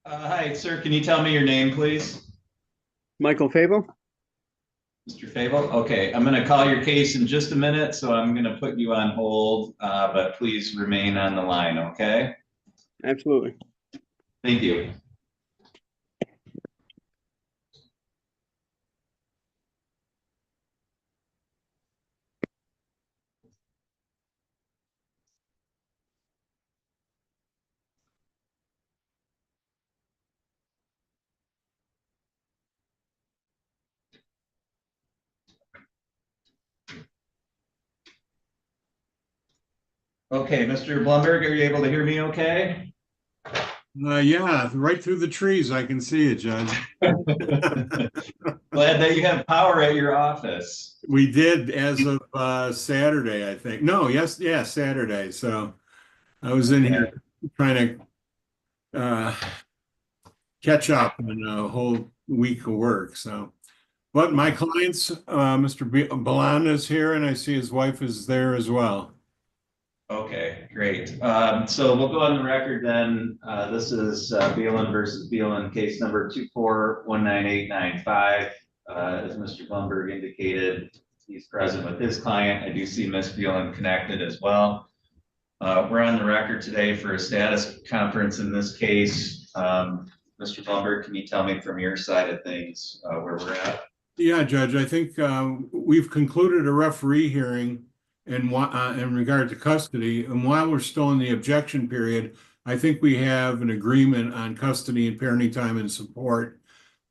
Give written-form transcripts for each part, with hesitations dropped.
Hi, sir. Can you tell me your name, please? Michael Fable? Mr. Fable? Okay, I'm going to call your case in just a minute, so I'm going to put you on hold, but please remain on the line, okay? Absolutely. Thank you. Okay, Mr. Blumberg, are you able to hear me okay? Yeah, right through the trees, I can see it, Judge. Glad that you have power at your office. We did as of Saturday, I think. No, yes, yeah, Saturday. So I was in here trying to catch up on a whole week of work. So, but my clients, Mr. Balan is here, and I see his wife is there as well. Okay, great. So we'll go on the record then. This is Beelen versus Beelen, case number 2419895. As Mr. Blumberg indicated, he's present with his client. I do see Miss Beelen connected as well. We're on the record today for a status conference in this case. Mr. Blumberg, can you tell me from your side of things where we're at? Yeah, Judge, I think we've concluded a referee hearing in regard to custody. And while we're still in the objection period, I think we have an agreement on custody and parenting time and support.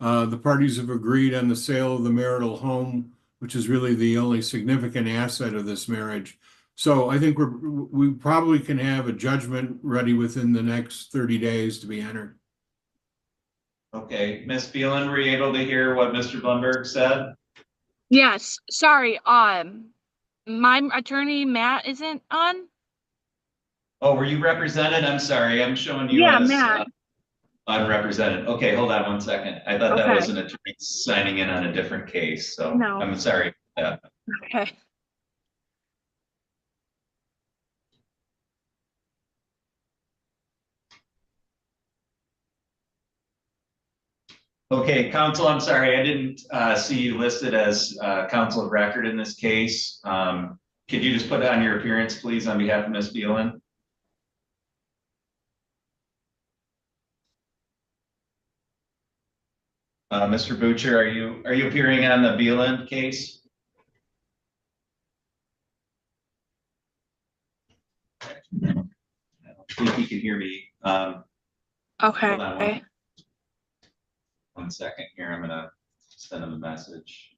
The parties have agreed on the sale of the marital home, which is really the only significant asset of this marriage. So I think we probably can have a judgment ready within the next 30 days to be entered. Okay, Miss Beelen, were you able to hear what Mr. Blumberg said? Yes, sorry. My attorney Matt isn't on. Oh, were you represented? I'm sorry, I'm showing you Yeah, as Matt. unrepresented. Okay, hold on one second. I thought that was Okay. an attorney signing in on a different case, so No. I'm sorry. Yeah. Okay. Okay, counsel, I'm sorry, I didn't see you listed as counsel of record in this case. Could you just put on your appearance, please, on behalf of Ms. Beelen? Mr. Butcher, are you appearing on the Beelen case? I don't think you can hear me. Hold on Okay. one second here. I'm gonna send him a message.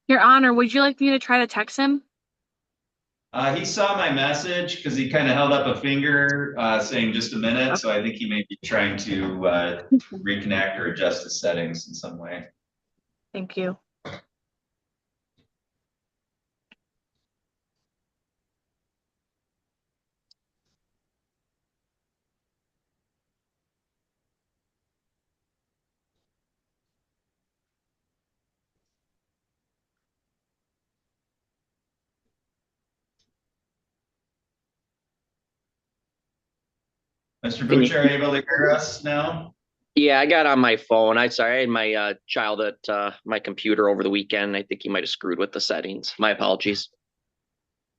Your Honor, would you like me to try to text him? He saw my message because he kind of held up a finger saying just a minute. Okay. So I think he may be trying to reconnect or adjust the settings in some way. Thank you. Mr. Butcher, are you able to hear us now? Yeah, I got on my phone. I had my child at my computer over the weekend. I think he might have screwed with the settings. My apologies.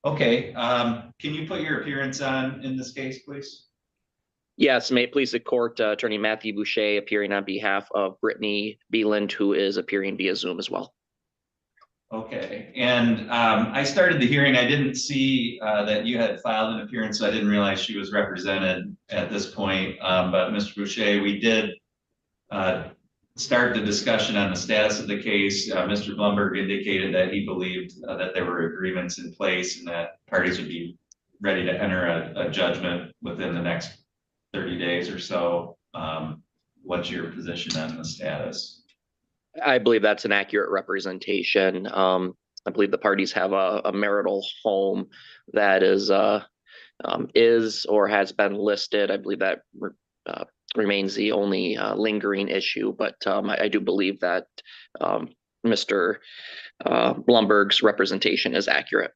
Okay, can you put your appearance on in this case, please? Yes, may it please the court, Attorney Matthew Boucher appearing on behalf of Brittany Beeland, who is appearing via Zoom as well. Okay, and I started the hearing. I didn't see that you had filed an appearance, so I didn't realize she was represented at this point. But Mr. Boucher, we did start the discussion on the status of the case. Mr. Blumberg indicated that he believed that there were agreements in place and that parties would be ready to enter a judgment within the next 30 days or so. What's your position on the status? I believe that's an accurate representation. I believe the parties have a marital home that is or has been listed. I believe that remains the only lingering issue, but I do believe that Mr. Blumberg's representation is accurate.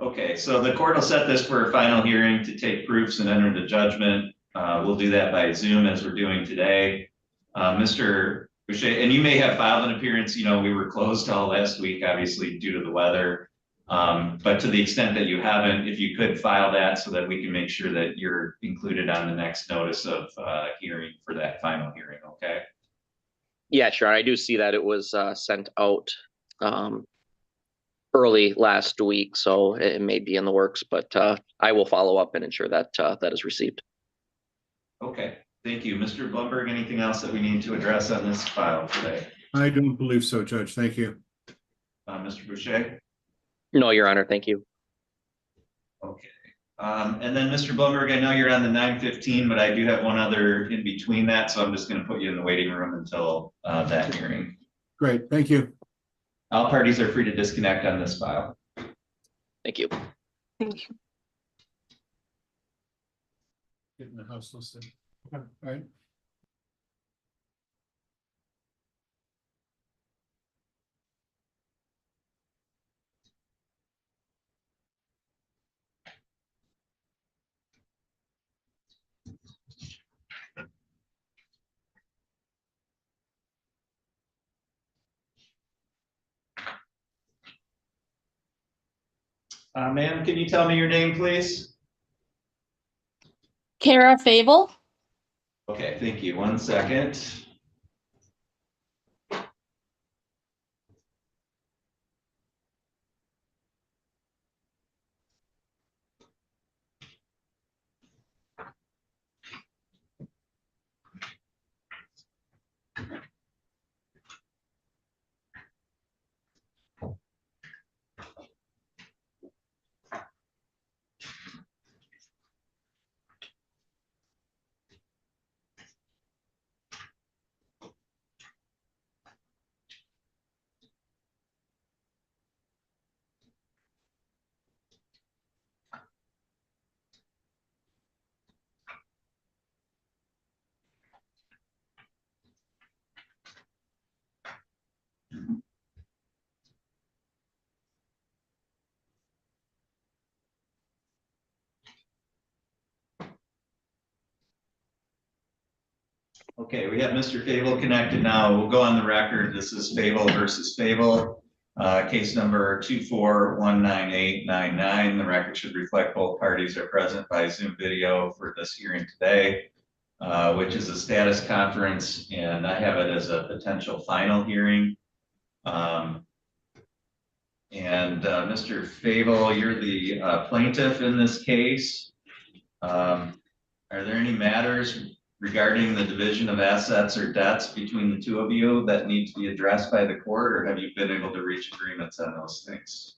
Okay, so the court will set this for a final hearing to take proofs and enter the judgment. We'll do that by Zoom as we're doing today. Mr. Boucher, and you may have filed an appearance. You know, we were closed all last week, obviously due to the weather. But to the extent that you haven't, if you could file that so that we can make sure that you're included on the next notice of hearing for that final hearing, okay? Yeah, sure. I do see that it was sent out early last week, so it may be in the works, but I will follow up and ensure that that is received. Okay, thank you. Mr. Blumberg, anything else that we need to address on this file today? I don't believe so, Judge. Thank you. Mr. Boucher? No, Your Honor. Thank you. Okay. And then Mr. Blumberg, I know you're on the 9:15, but I do have one other in between that, so I'm just going to put you in the waiting room until that hearing. Great. Thank you. All parties are free to disconnect on this file. Thank you. Thank you. Getting the house listed. Okay, all right. Ma'am, can you tell me your name, please? Kara Fable. Okay, thank you. 1 second. Okay, we have Mr. Fable connected now. We'll go on the record. This is Fable versus Fable. Case number 2419899. The record should reflect both parties are present by Zoom video for this hearing today, which is a status conference, and I have it as a potential final hearing. Mr. Fable, you're the plaintiff in this case. Are there any matters regarding the division of assets or debts between the two of you that need to be addressed by the court, or have you been able to reach agreements on those things?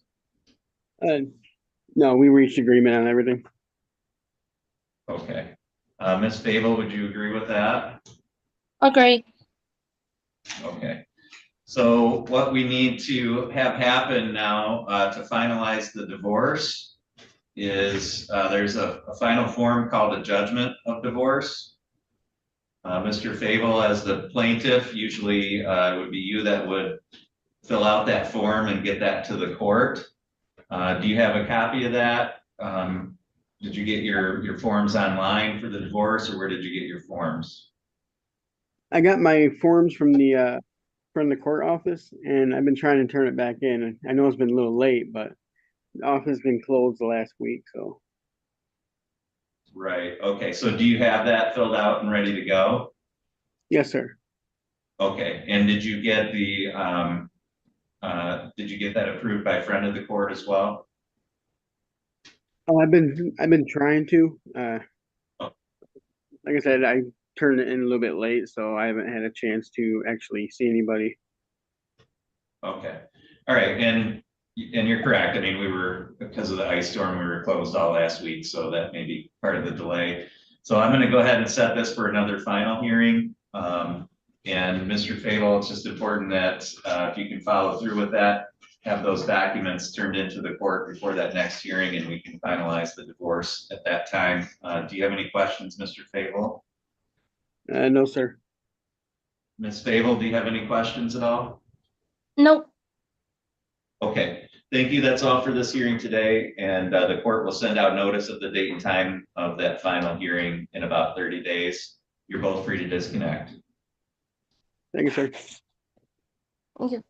No, we reached agreement on everything. Okay. Ms. Fable, would you agree with that? Agree. Okay. So what we need to have happen now to finalize the divorce is there's a final form called a judgment of divorce. Mr. Fable, as the plaintiff, usually it would be you that would fill out that form and get that to the court. Do you have a copy of that? Did you get your forms online for the divorce, or where did you get your forms? I got my forms from the court office, and I've been trying to turn it back in. I know it's been a little late, but the office has been closed the last week, so. Right, okay, so do you have that filled out and ready to go? Yes, sir. Okay, and did you get did you get that approved by friend of the court as well? Oh, I've been trying to, Oh. like I said, I turned it in a little bit late, so I haven't had a chance to actually see anybody. Okay, all right, and you're correct. I mean, we were, because of the ice storm, we were closed all last week, so that may be part of the delay. So I'm gonna go ahead and set this for another final hearing. And Mr. Fable, it's just important that if you can follow through with that, have those documents turned into the court before that next hearing, and we can finalize the divorce at that time. Do you have any questions, Mr. Fable? No, sir. Ms. Fable, do you have any questions at all? Nope. Okay, thank you. That's all for this hearing today, and the court will send out notice of the date and time of that final hearing in about 30 days. You're both free to disconnect. Thank you, sir. Thank you.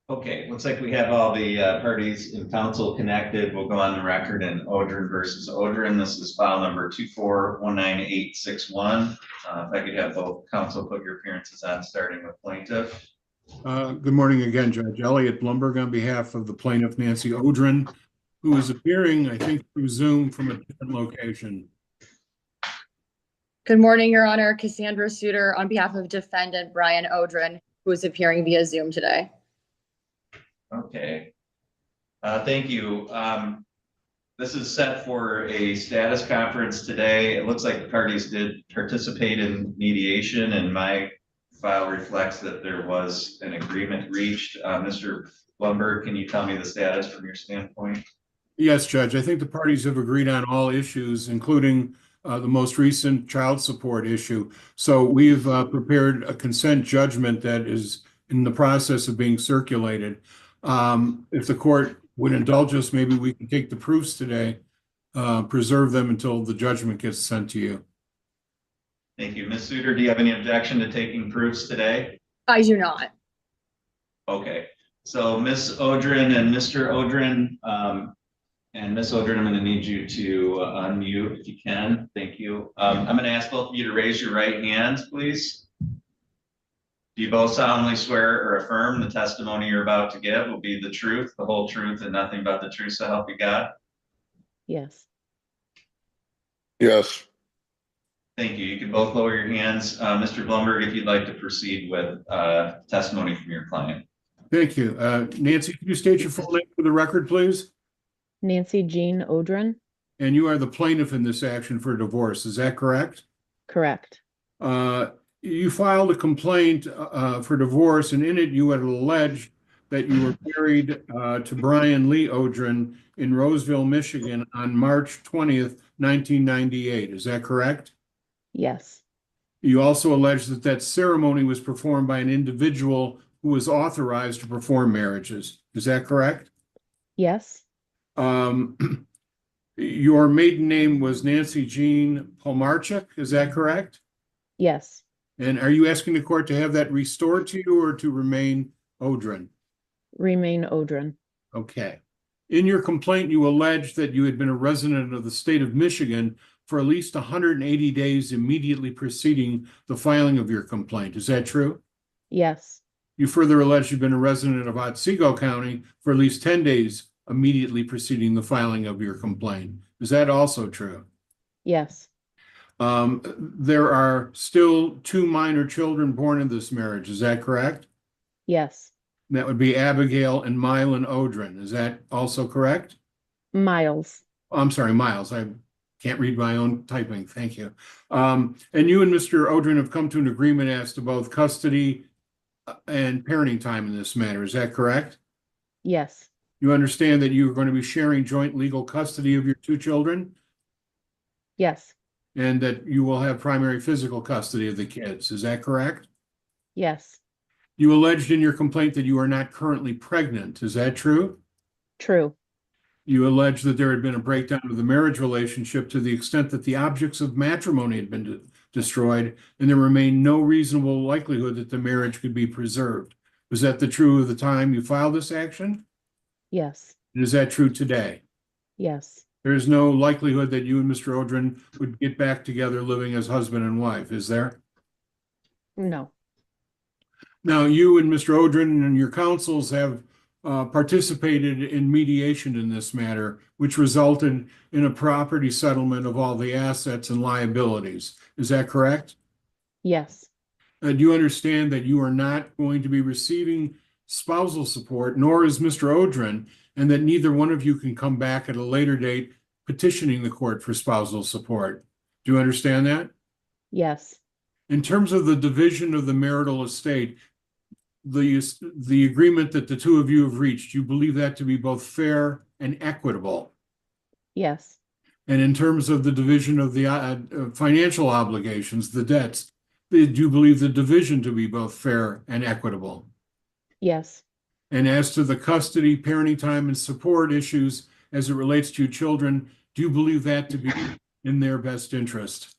Okay, looks like we have all the parties in council connected. We'll go on the record in Odrin versus Odrin. This is file number 2419861. If I could have both council put your appearances on, starting with plaintiff. Good morning again, Judge. Elliot Blumberg on behalf of the plaintiff Nancy Odrin, who is appearing, I think, through Zoom from a different location. Good morning, Your Honor. Cassandra Suter on behalf of defendant Brian Odrin, who is appearing via Zoom today. Okay. Thank you. This is set for a status conference today. It looks like the parties did participate in mediation, and my file reflects that there was an agreement reached. Mr. Blumberg, can you tell me the status from your standpoint? Yes, Judge. I think the parties have agreed on all issues, including the most recent child support issue. So we've prepared a consent judgment that is in the process of being circulated. If the court would indulge us, maybe we can take the proofs today, preserve them until the judgment gets sent to you. Thank you. Ms. Suter, do you have any objection to taking proofs today? I do not. Okay, so Ms. Odrin and Mr. Odrin, and Ms. Odrin, I'm going to need you to unmute if you can. Thank you. I'm going to ask both of you to raise your right hands, please. Do you both solemnly swear or affirm the testimony you're about to give will be the truth, the whole truth, and nothing but the truth, so help you God? Yes. Yes. Thank you. You can both lower your hands. Mr. Blumberg, if you'd like to proceed with testimony from your client. Thank you. Nancy, can you state your full name for the record, please? Nancy Jean Odrin. And you are the plaintiff in this action for divorce. Is that correct? Correct. You filed a complaint for divorce, and in it you had alleged that you were married to Brian Lee Odrin in Roseville, Michigan on March 20th, 1998. Is that correct? Yes. You You also alleged that that ceremony was performed by an individual who was authorized to perform marriages. Is that correct? Yes. Your maiden name was Nancy Jean Polmarchuk. Is that correct? Yes. And are you asking the court to have that restored to you or to remain Odrin? Remain Odrin. Okay. In your complaint, you alleged that you had been a resident of the state of Michigan for at least 180 days immediately preceding the filing of your complaint. Is that true? Yes. You further alleged you've been a resident of Otsego County for at least 10 days immediately preceding the filing of your complaint. Is that also true? Yes. There are still two minor children born in this marriage. Is that correct? Yes. That would be Abigail and Mylan Odrin. Is that also correct? Miles. I'm sorry, Miles. I can't read my own typing. Thank you. And you and Mr. Odrin have come to an agreement as to both custody and parenting time in this matter. Is that correct? Yes. You understand that you are going to be sharing joint legal custody of your two children Yes. and that you will have primary physical custody of the kids. Is that correct? Yes. You alleged in your complaint that you are not currently pregnant. Is that true? True. You alleged that there had been a breakdown of the marriage relationship to the extent that the objects of matrimony had been destroyed, and there remained no reasonable likelihood that the marriage could be preserved. Was that the true of the time you filed this action? Yes. And is that true today? Yes. There is no likelihood that you and Mr. Odrin would get back together living as husband and wife, is there? No. Now, you and Mr. Odrin and your counsels have participated in mediation in this matter, which resulted in a property settlement of all the assets and liabilities. Is that correct? Yes. Do you understand that you are not going to be receiving spousal support, nor is Mr. Odrin, and that neither one of you can come back at a later date petitioning the court for spousal support? Do you understand that? Yes. In terms of the division of the marital estate, the agreement that the two of you have reached, you believe that to be both fair and equitable? Yes. And in terms of the division of the financial obligations, the debts, do you believe the division to be both fair and equitable? Yes. And as to the custody, parenting time, and support issues as it relates to your children, do you believe that to be in their best interest?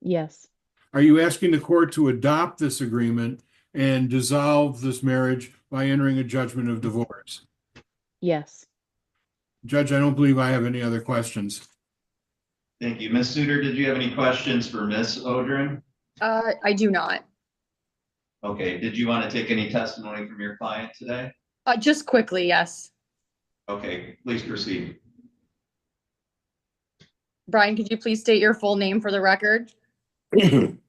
Yes. Are you asking the court to adopt this agreement and dissolve this marriage by entering a judgment of divorce? Yes. Judge, I don't believe I have any other questions. Thank you. Ms. Suter, did you have any questions for Ms. Odrin? I do not. Okay, did you want to take any testimony from your client today? Just quickly, yes. Okay, please proceed. Brian, could you please state your full name for the record?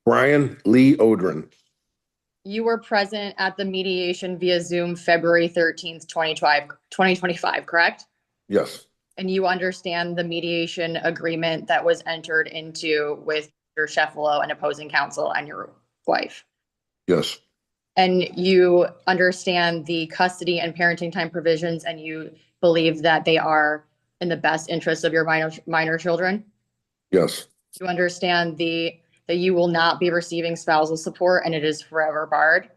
Brian Lee Odrin. You were present at the mediation via Zoom February 13th, 2025, correct? Yes. And you understand the mediation agreement that was entered into with your Sheffalo and opposing counsel and your wife? Yes. And you understand the custody and parenting time provisions, and you believe that they are in the best interest of your minor children? Yes. You understand that you will not be receiving spousal support and it is forever barred?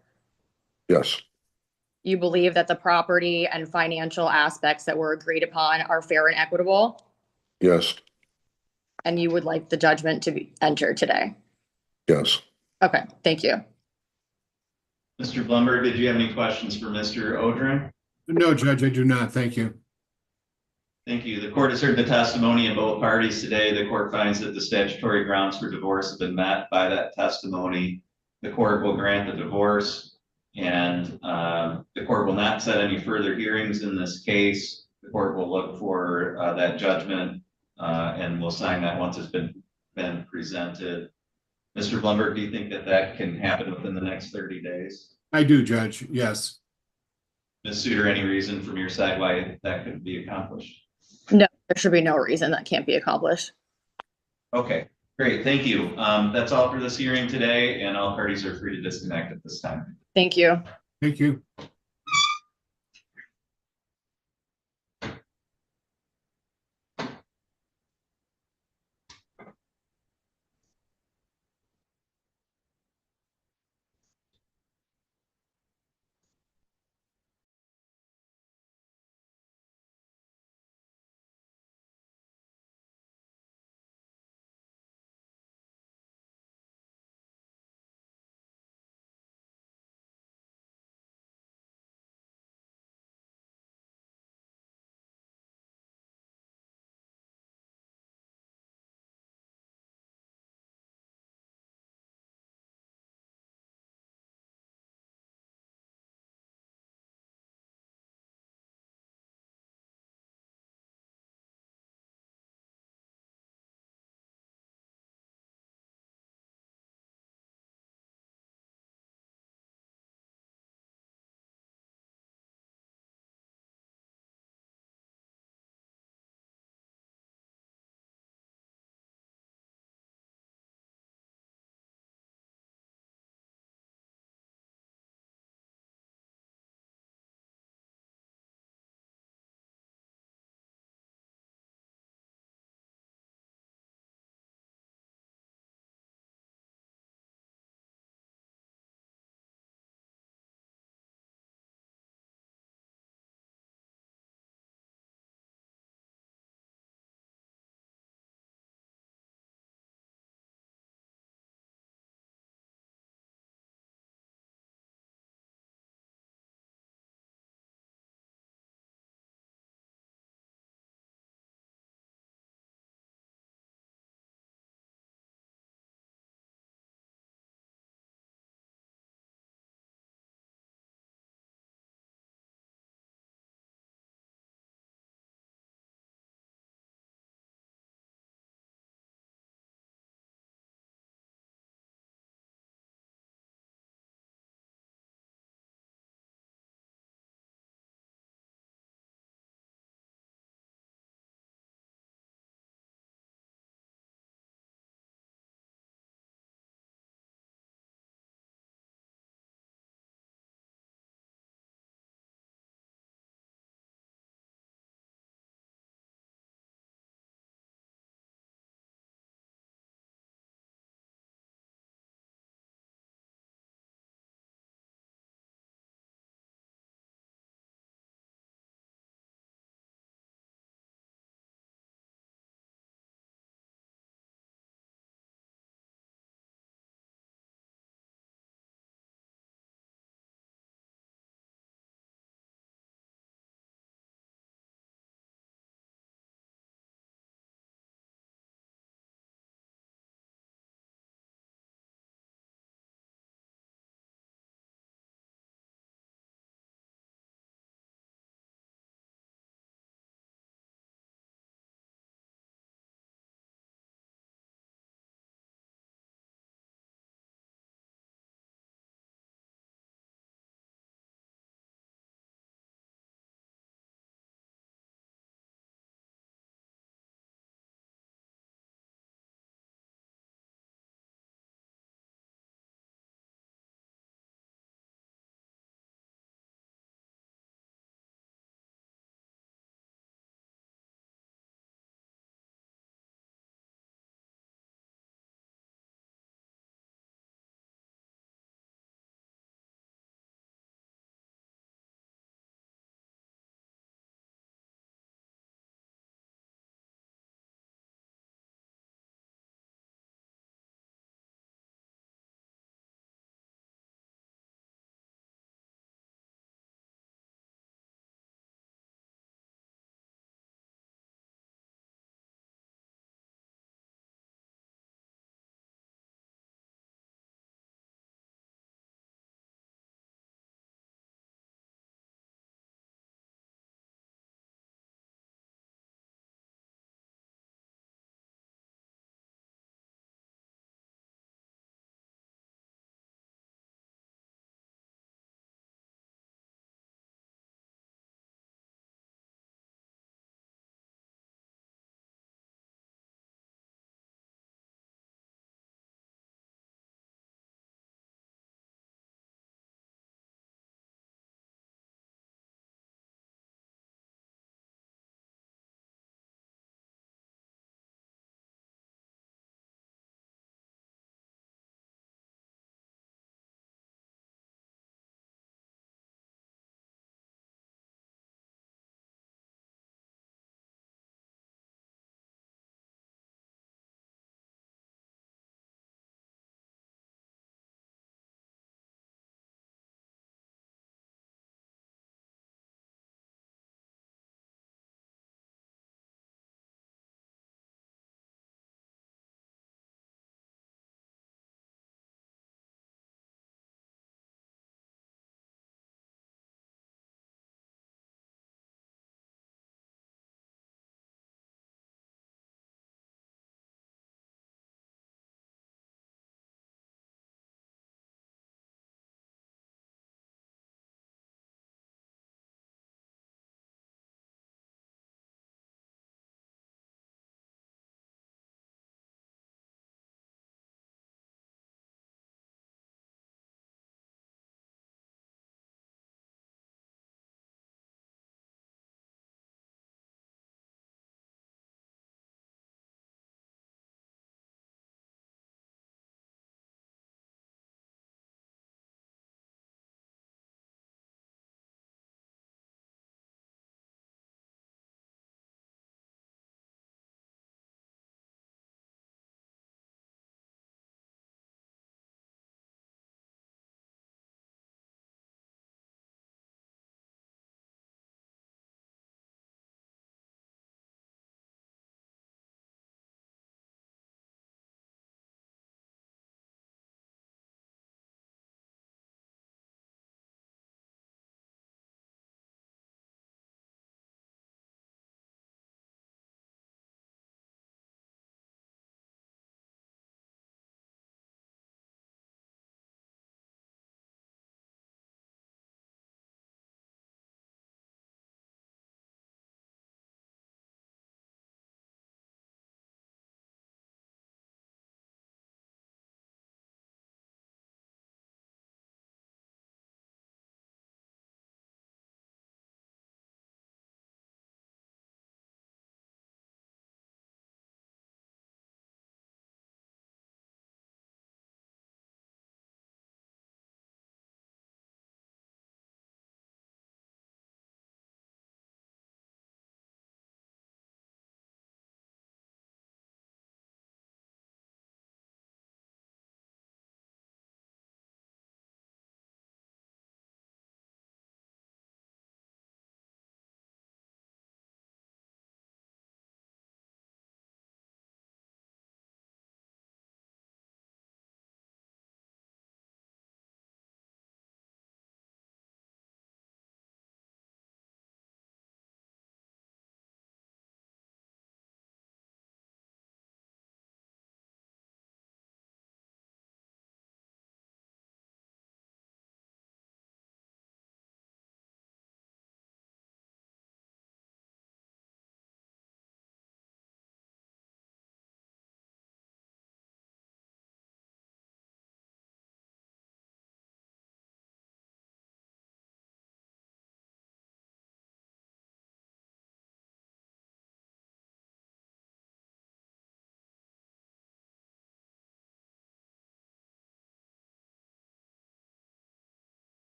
Yes. You believe that the property and financial aspects that were agreed upon are fair and equitable? Yes. And you would like the judgment to be entered today? Yes. Okay, thank you. Mr. Blumberg, did you have any questions for Mr. Odrin? No, Judge, I do not. Thank you. Thank you. The court has heard the testimony of both parties today. The court finds that the statutory grounds for divorce have been met by that testimony. The court will grant the divorce, and the court will not set any further hearings in this case. The court will look for that judgment and will sign that once it's been presented. Mr. Blumberg, do you think that that can happen within the next 30 days? I do, Judge. Yes. Ms. Suter, any reason from your side why that could be accomplished? No, there should be no reason that can't be accomplished. Okay, great. Thank you. That's all for this hearing today, and all parties are free to disconnect at this time. Thank you. Thank you.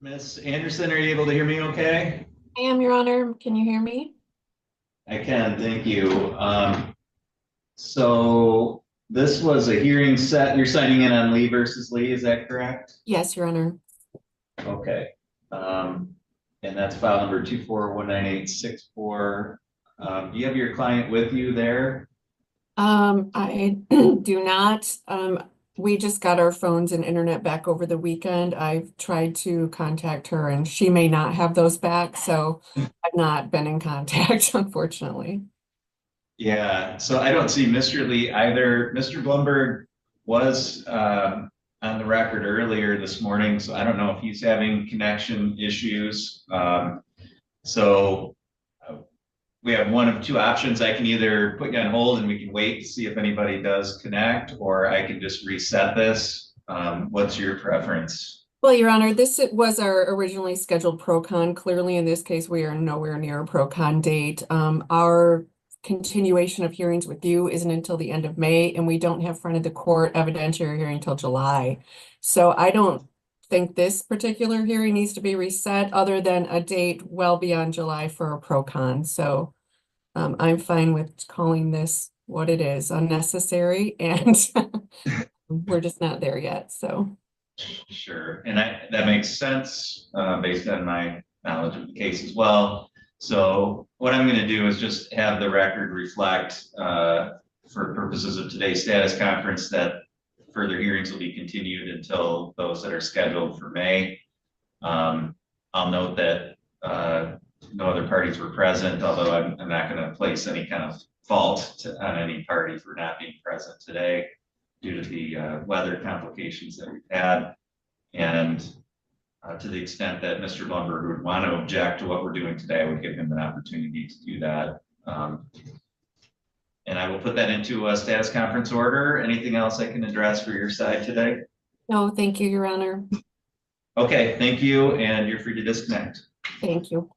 Miss Anderson, are you able to hear me okay? I am, Your Honor. Can you hear me? I can, thank you. So this was a hearing set, you're signing in on Lee versus Lee, is that correct? Yes, Your Honor. Okay. And that's file number 2419864. Do you have your client with you there? I do not. We just got our phones and internet back over the weekend. I've tried to contact her and she may not have those back, so I've not been in contact, unfortunately. Yeah, so I don't see Mr. Lee either. Mr. Blumberg was on the record earlier this morning, so I don't know if he's having connection issues. So we have one of two options. I can either put you on hold and we can wait to see if anybody does connect, or I can just reset this. What's your preference? Well, Your Honor, this was our originally scheduled pro-con. Clearly, in this case, we are nowhere near a pro-con date. Our continuation of hearings with you isn't until the end of May, and we don't have front of the court evidentiary hearing until July. So I don't think this particular hearing needs to be reset other than a date well beyond July for a pro-con. So I'm fine with calling this what it is, unnecessary, and we're just not there yet, so. Sure, and that makes sense based on my knowledge of the case as well. So what I'm going to do is just have the record reflect for purposes of today's status conference that further hearings will be continued until those that are scheduled for May. I'll note that no other parties were present, although I'm not going to place any kind of fault on any party for not being present today due to the weather complications that we've had. And to the extent that Mr. Blumberg would want to object to what we're doing today, I would give him an opportunity to do that. And I will put that into a status conference order. Anything else I can address for your side today? No, thank you, Your Honor. Okay, thank you, and you're free to disconnect. Thank you.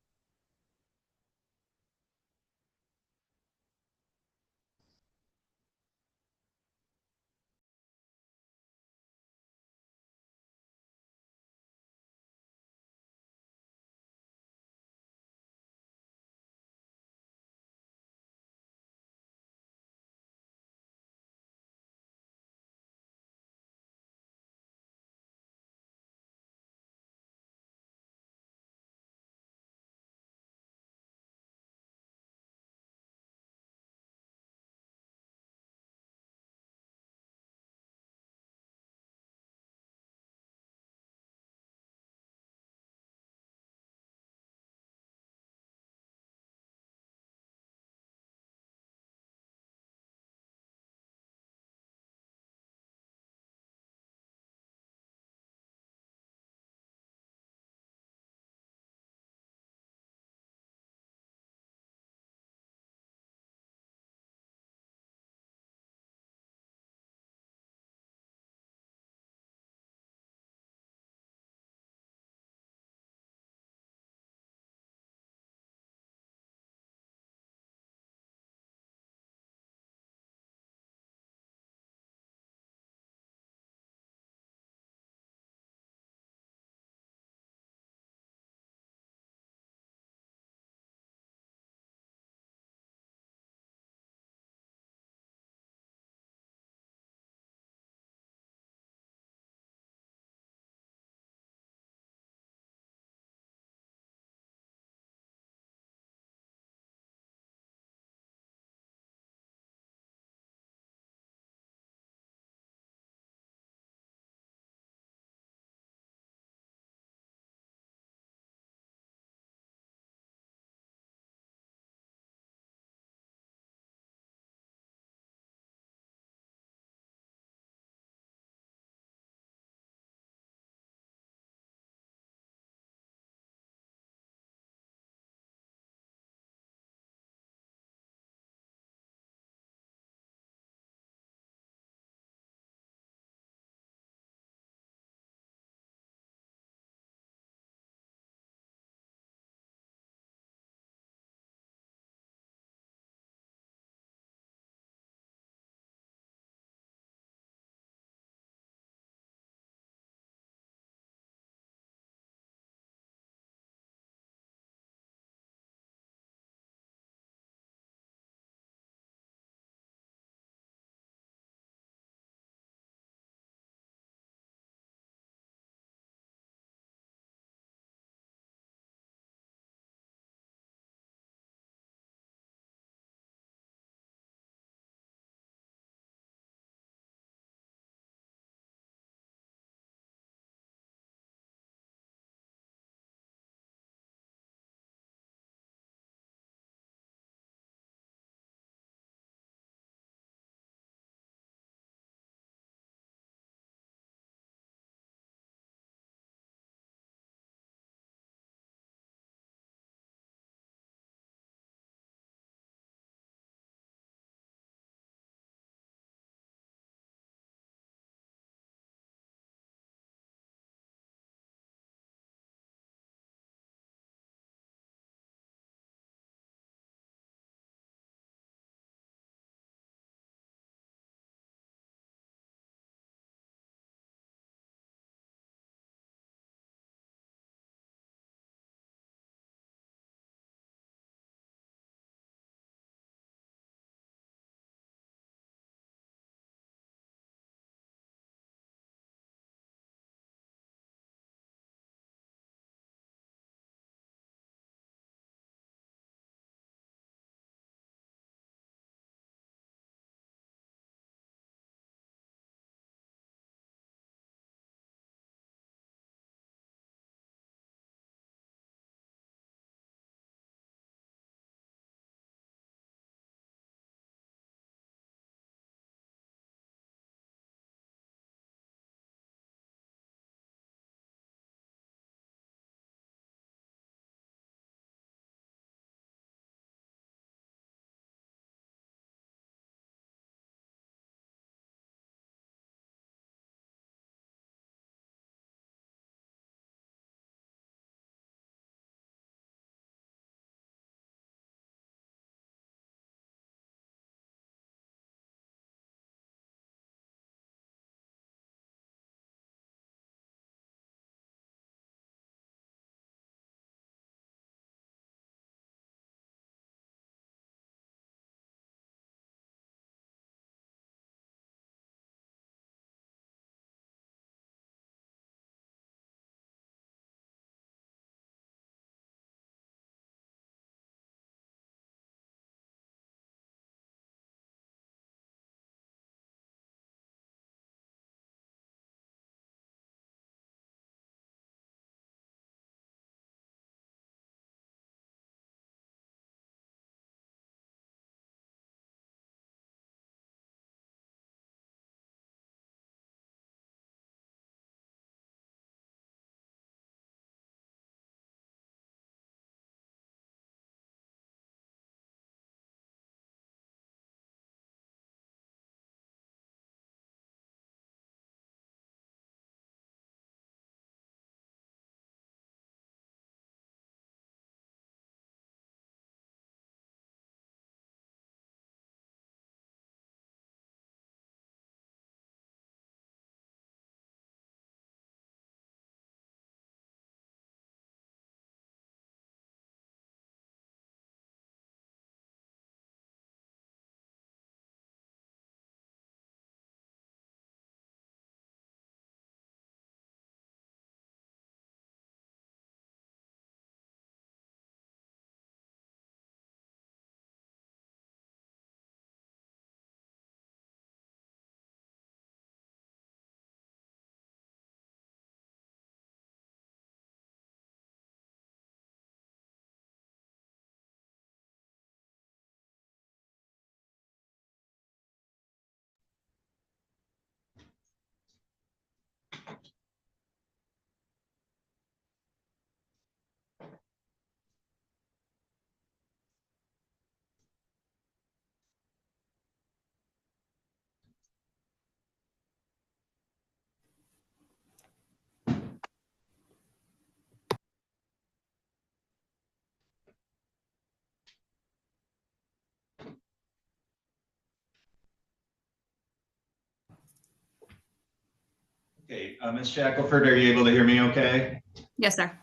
Okay, Ms. Shackelford, are you able to hear me okay? Yes, sir.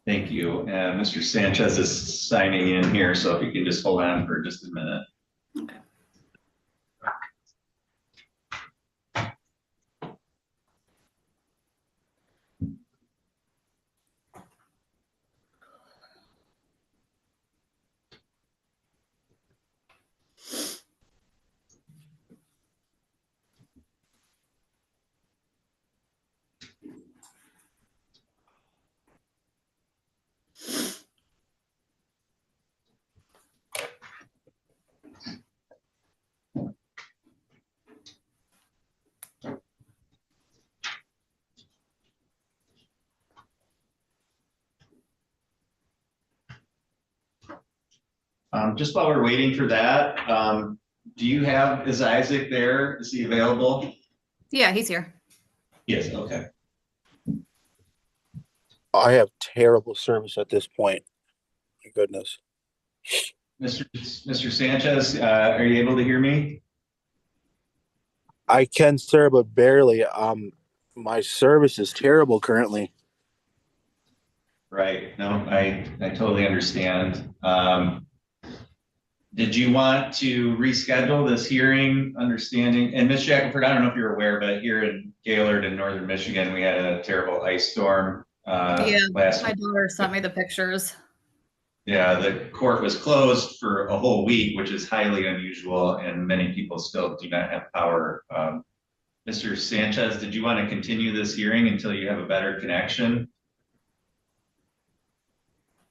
Thank you. And Mr. Sanchez is signing in here, so if you can just hold on for just a minute. Okay. Just while we're waiting for that, do you have, is Isaac there? Is he available? Yeah, he's here. Yes, okay. I have terrible service at this point. My goodness. Mr. Sanchez, are you able to hear me? I can, sir, but barely. My service is terrible currently. Right, no, I totally understand. Did you want to reschedule this hearing, understanding, and Ms. Shackelford, I don't know if you're aware, but here in Gaylord in northern Michigan, we had a terrible ice storm Yeah, last my week. daughter sent me the pictures. Yeah, the court was closed for a whole week, which is highly unusual, and many people still do not have power. Mr. Sanchez, did you want to continue this hearing until you have a better connection?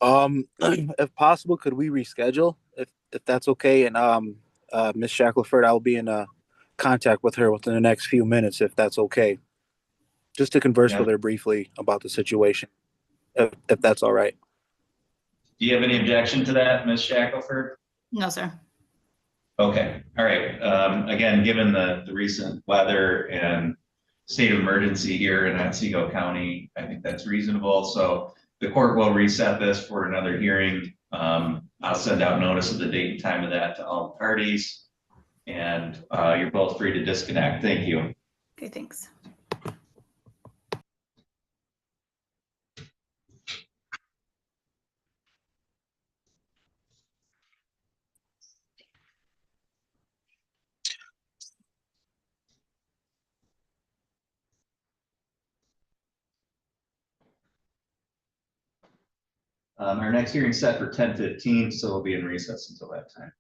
If possible, could we reschedule if that's okay? And Miss Shackelford, I'll be in contact with her within the next few minutes if that's okay. Just to converse Yeah. with her briefly about the situation, if that's all right. Do you have any objection to that, Ms. Shackelford? No, sir. Okay, all right. Again, given the recent weather and state of emergency here in Otsego County, I think that's reasonable. So the court will reset this for another hearing. I'll send out notice of the date and time of that to all parties. And you're both free to disconnect. Thank you. Okay, thanks. Our next hearing is set for 10:15, so we'll be in recess until that time.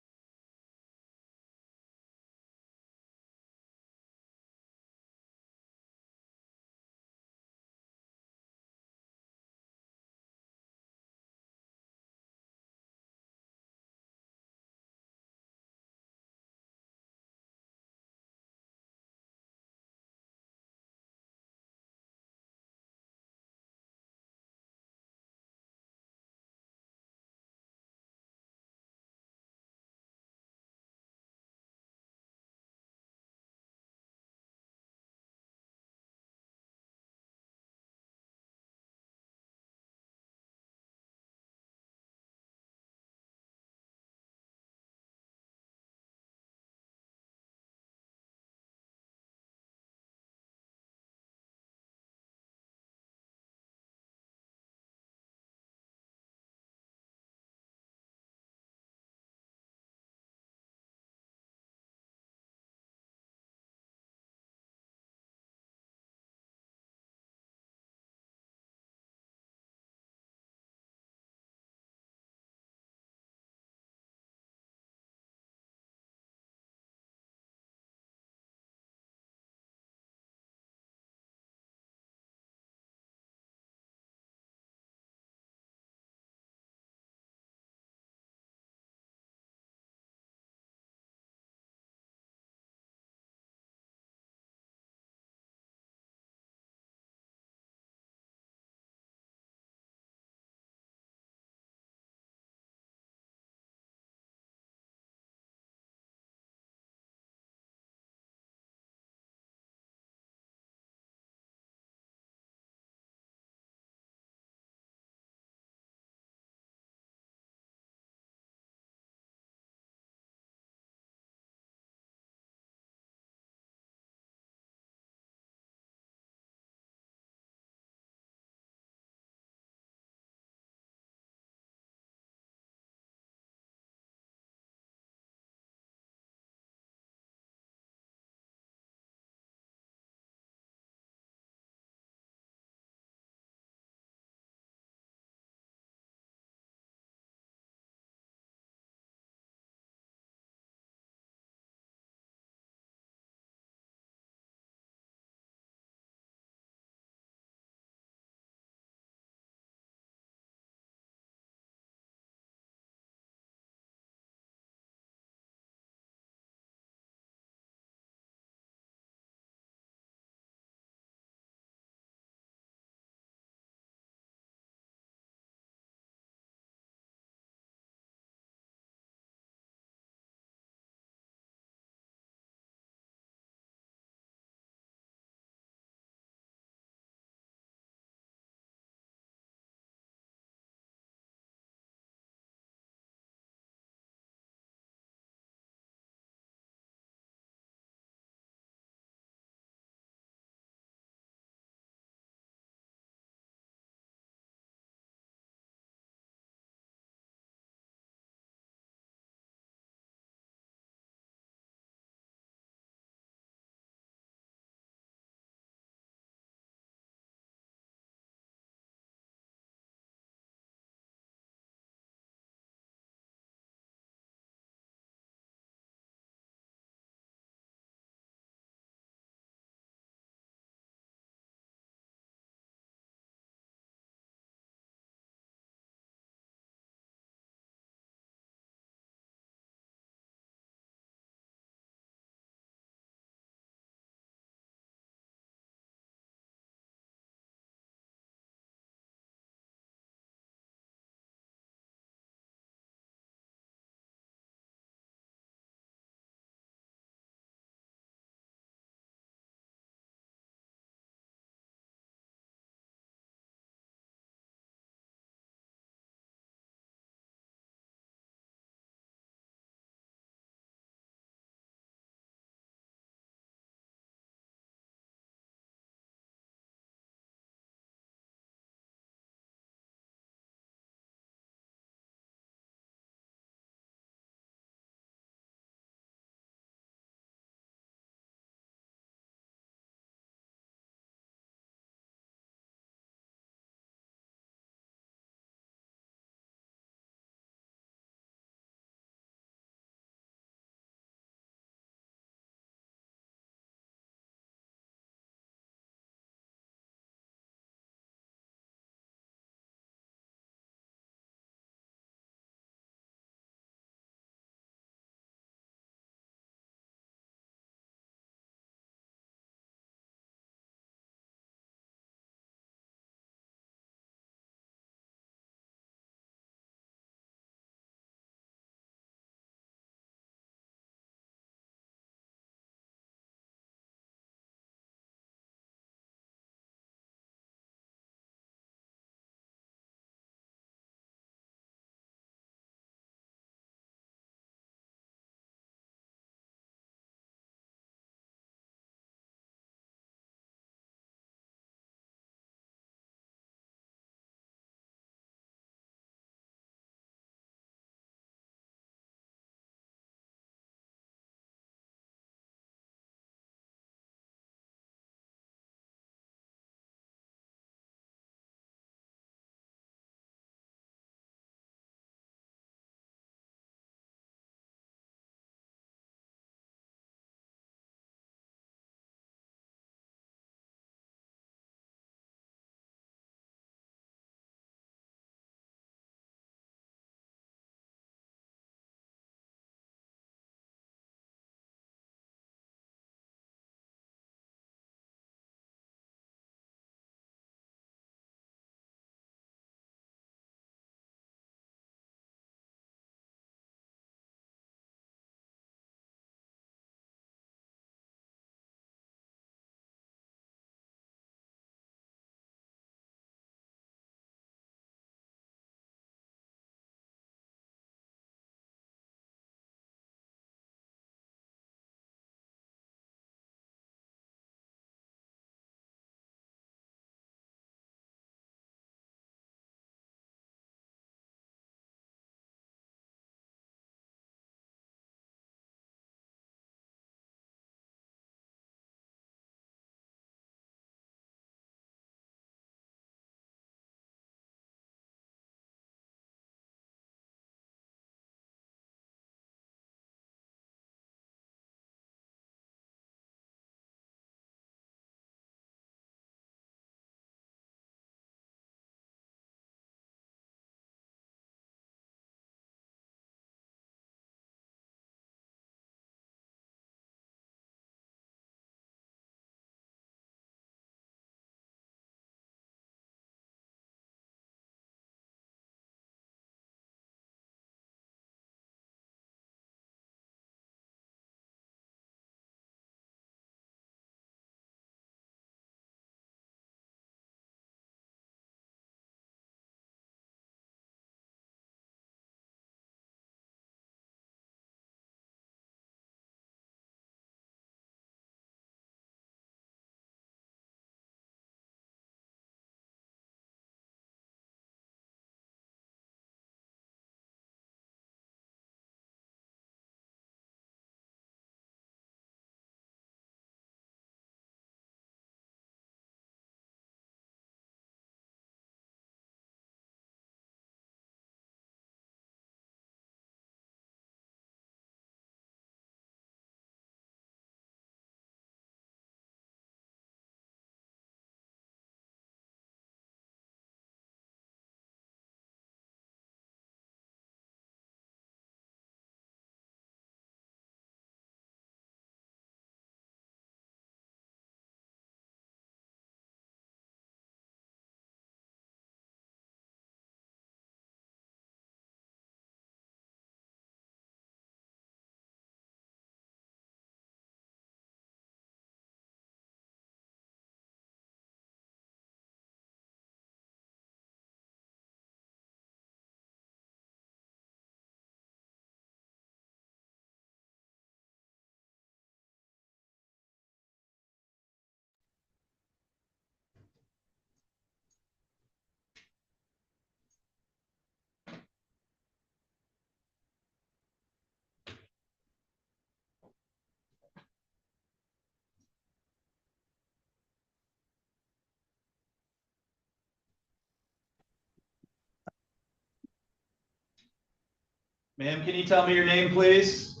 Ma'am, can you tell me your name, please?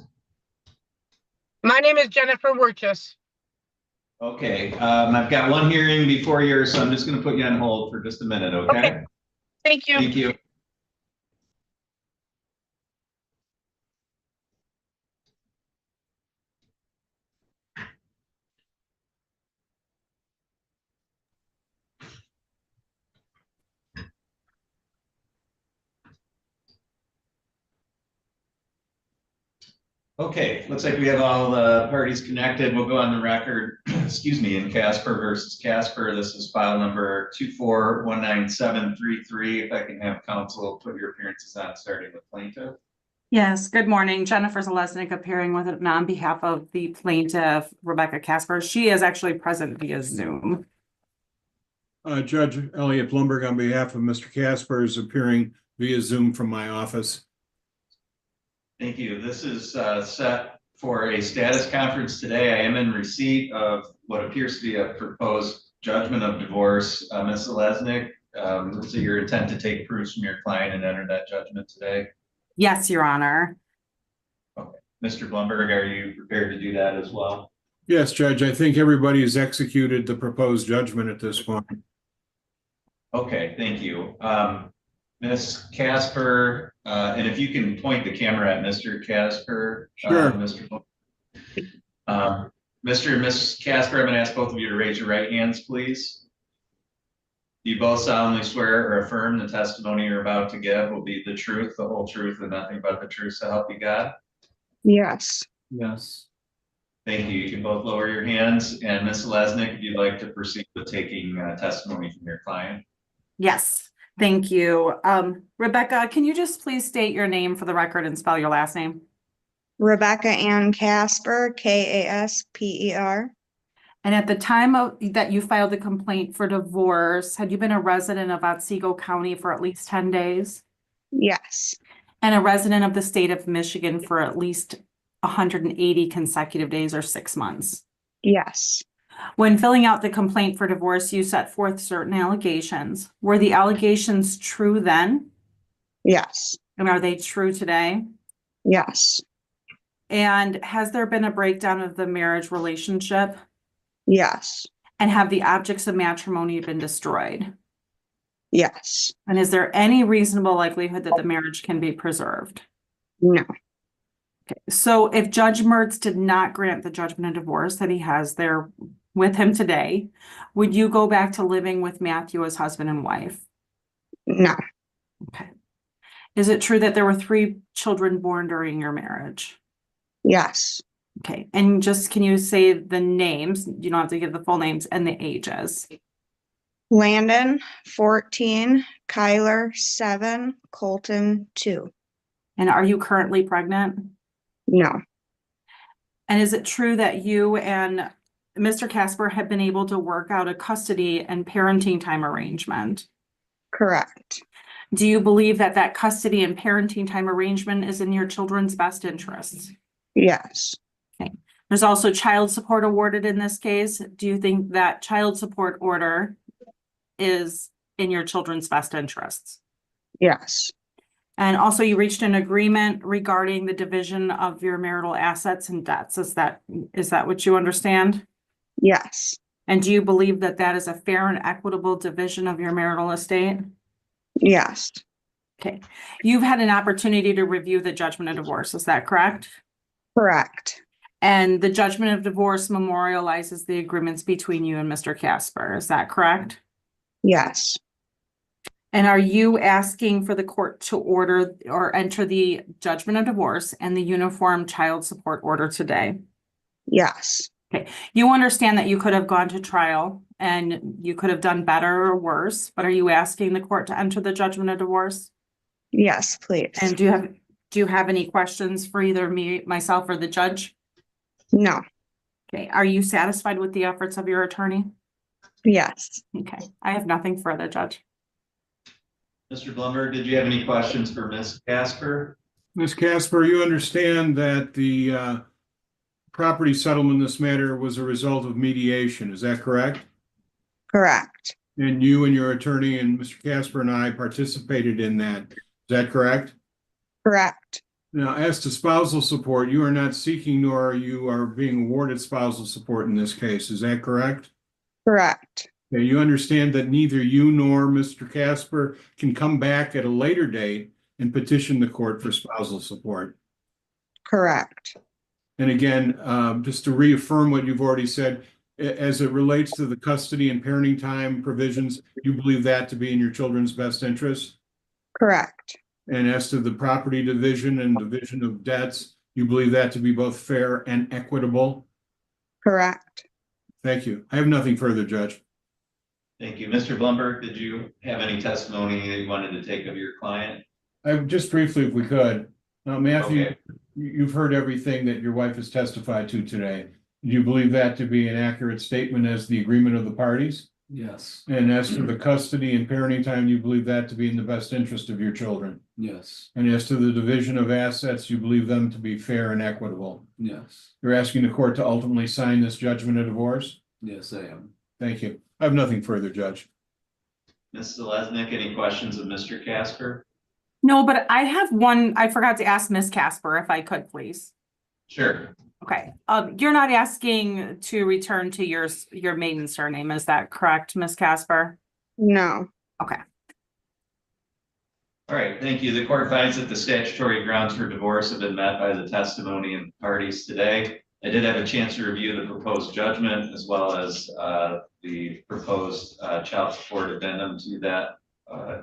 My name is Jennifer Wirchus. Okay, I've got one hearing before yours, so I'm just gonna put you on hold for just a minute, okay? Okay. Thank you. Thank you. Okay, looks like we have all the parties connected. We'll go on the record, excuse me, in Casper versus Casper. This is file number 2419733. If I can have counsel put your appearances on, starting with plaintiff. Yes, good morning. Jennifer Zalesnik appearing with it on behalf of the plaintiff, Rebecca Casper. She is actually present via Zoom. Judge Elliot Blumberg on behalf of Mr. Casper is appearing via Zoom from my office. Thank you. This is set for a status conference today. I am in receipt of what appears to be a proposed judgment of divorce. Ms. Zalesnik, so your intent to take proofs from your client and enter that judgment today? Yes, Your Honor. Okay. Mr. Blumberg, are you prepared to do that as well? Yes, Judge, I think everybody has executed the proposed judgment at this point. Okay, thank you. Ms. Casper, and if you can point the camera at Mr. Casper. Sure. Mr. and Ms. Casper, I'm going to ask both of you to raise your right hands, please. Do you both solemnly swear or affirm the testimony you're about to give will be the truth, the whole truth, and nothing but the truth, so help you God? Yes. Yes. Thank you. You can both lower your hands. And Ms. Zalesnik, if you'd like to proceed with taking testimony from your client. Yes, thank you. Rebecca, can you just please state your name for the record and spell your last name? Rebecca Ann Casper, Kasper. And at the time that you filed the complaint for divorce, had you been a resident of Otsego County for at least 10 days? Yes. And a resident of the state of Michigan for at least 180 consecutive days or 6 months? Yes. When filling out the complaint for divorce, you set forth certain allegations. Were the allegations true then? Yes. And are they true today? Yes. And has there been a breakdown of the marriage relationship? Yes. And have the objects of matrimony been destroyed? Yes. And is there any reasonable likelihood that the marriage can be preserved? No. Okay. So if Judge Mertz did not grant the judgment of divorce that he has there with him today, would you go back to living with Matthew as husband and wife? No. Okay. Is it true that there were 3 children born during your marriage? Yes. Okay. And just can you say the names? You don't have to give the full names and the ages. Landon, 14, Kyler, 7, Colton, 2. And are you currently pregnant? No. And is it true that you and Mr. Casper have been able to work out a custody and parenting time arrangement? Correct. Do you believe that that custody and parenting time arrangement is in your children's best interests? Yes. Okay. There's also child support awarded in this case. Do you think that child support order is in your children's best interests? Yes. And also you reached an agreement regarding the division of your marital assets and debts. Is that what you understand? Yes. And do you believe that that is a fair and equitable division of your marital estate? Yes. Okay. You've had an opportunity to review the judgment of divorce. Is that correct? Correct. And the judgment of divorce memorializes the agreements between you and Mr. Casper. Is that correct? Yes. And are you asking for the court to order or enter the judgment of divorce and the uniform child support order today? Yes. Okay. You understand that you could have gone to trial and you could have done better or worse, but are you asking the court to enter the judgment of divorce? Yes, please. And do you have any questions for either me, myself, or the judge? No. Okay. Are you satisfied with the efforts of your attorney? Yes. Okay. I have nothing further, Judge. Mr. Blumberg, did you have any questions for Ms. Casper? Ms. Casper, you understand that the property settlement in this matter was a result of mediation, is that correct? Correct. And you and your attorney and Mr. Casper and I participated in that, is that correct? Correct. Now, as to spousal support, you are not seeking nor you are being awarded spousal support in this case. Is that correct? Correct. Okay, you understand that neither you nor Mr. Casper can come back at a later date and petition the court for spousal support. Correct. And again, just to reaffirm what you've already said, as it relates to the custody and parenting time provisions, you believe that to be in your children's best interest? Correct. And as to the property division and division of debts, you believe that to be both fair and equitable? Correct. Thank you. I have nothing further, Judge. Thank you. Mr. Blumberg, did you have any testimony that you wanted to take of your client? Just briefly, if we could. Matthew, Okay. you've heard everything that your wife has testified to today. Do you believe that to be an accurate statement as the agreement of the parties? Yes. And as to the custody and parenting time, you believe that to be in the best interest of your children? Yes. And as to the division of assets, you believe them to be fair and equitable? Yes. You're asking the court to ultimately sign this judgment of divorce? Yes, I am. Thank you. I have nothing further, Judge. Ms. Selesnik, any questions of Mr. Casper? No, but I have one, I forgot to ask Miss Casper if I could, please. Sure. Okay, you're not asking to return to your maiden surname, is that correct, Miss Casper? No. Okay. All right, thank you. The court finds that the statutory grounds for divorce have been met by the testimony and parties today. I did have a chance to review the proposed judgment as well as the proposed child support addendum to that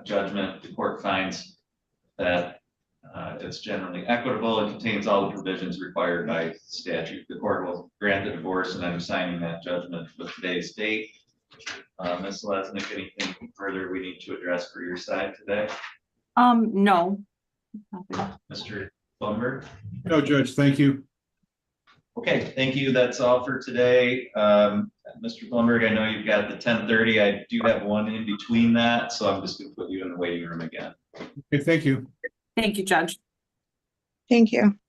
judgment. The court finds that it's generally equitable. It contains all the provisions required by statute. The court will grant the divorce, and I'm signing that judgment with today's date. Ms. Lesnick, anything further we need to address for your side today? No. Mr. Blumberg? No, Judge, thank you. Okay, thank you. That's all for today. Mr. Blumberg, I know you've got the 10:30. I do have one in between that, so I'm just going to put you in the waiting room again. Okay, thank you. Thank you, Judge. Thank you.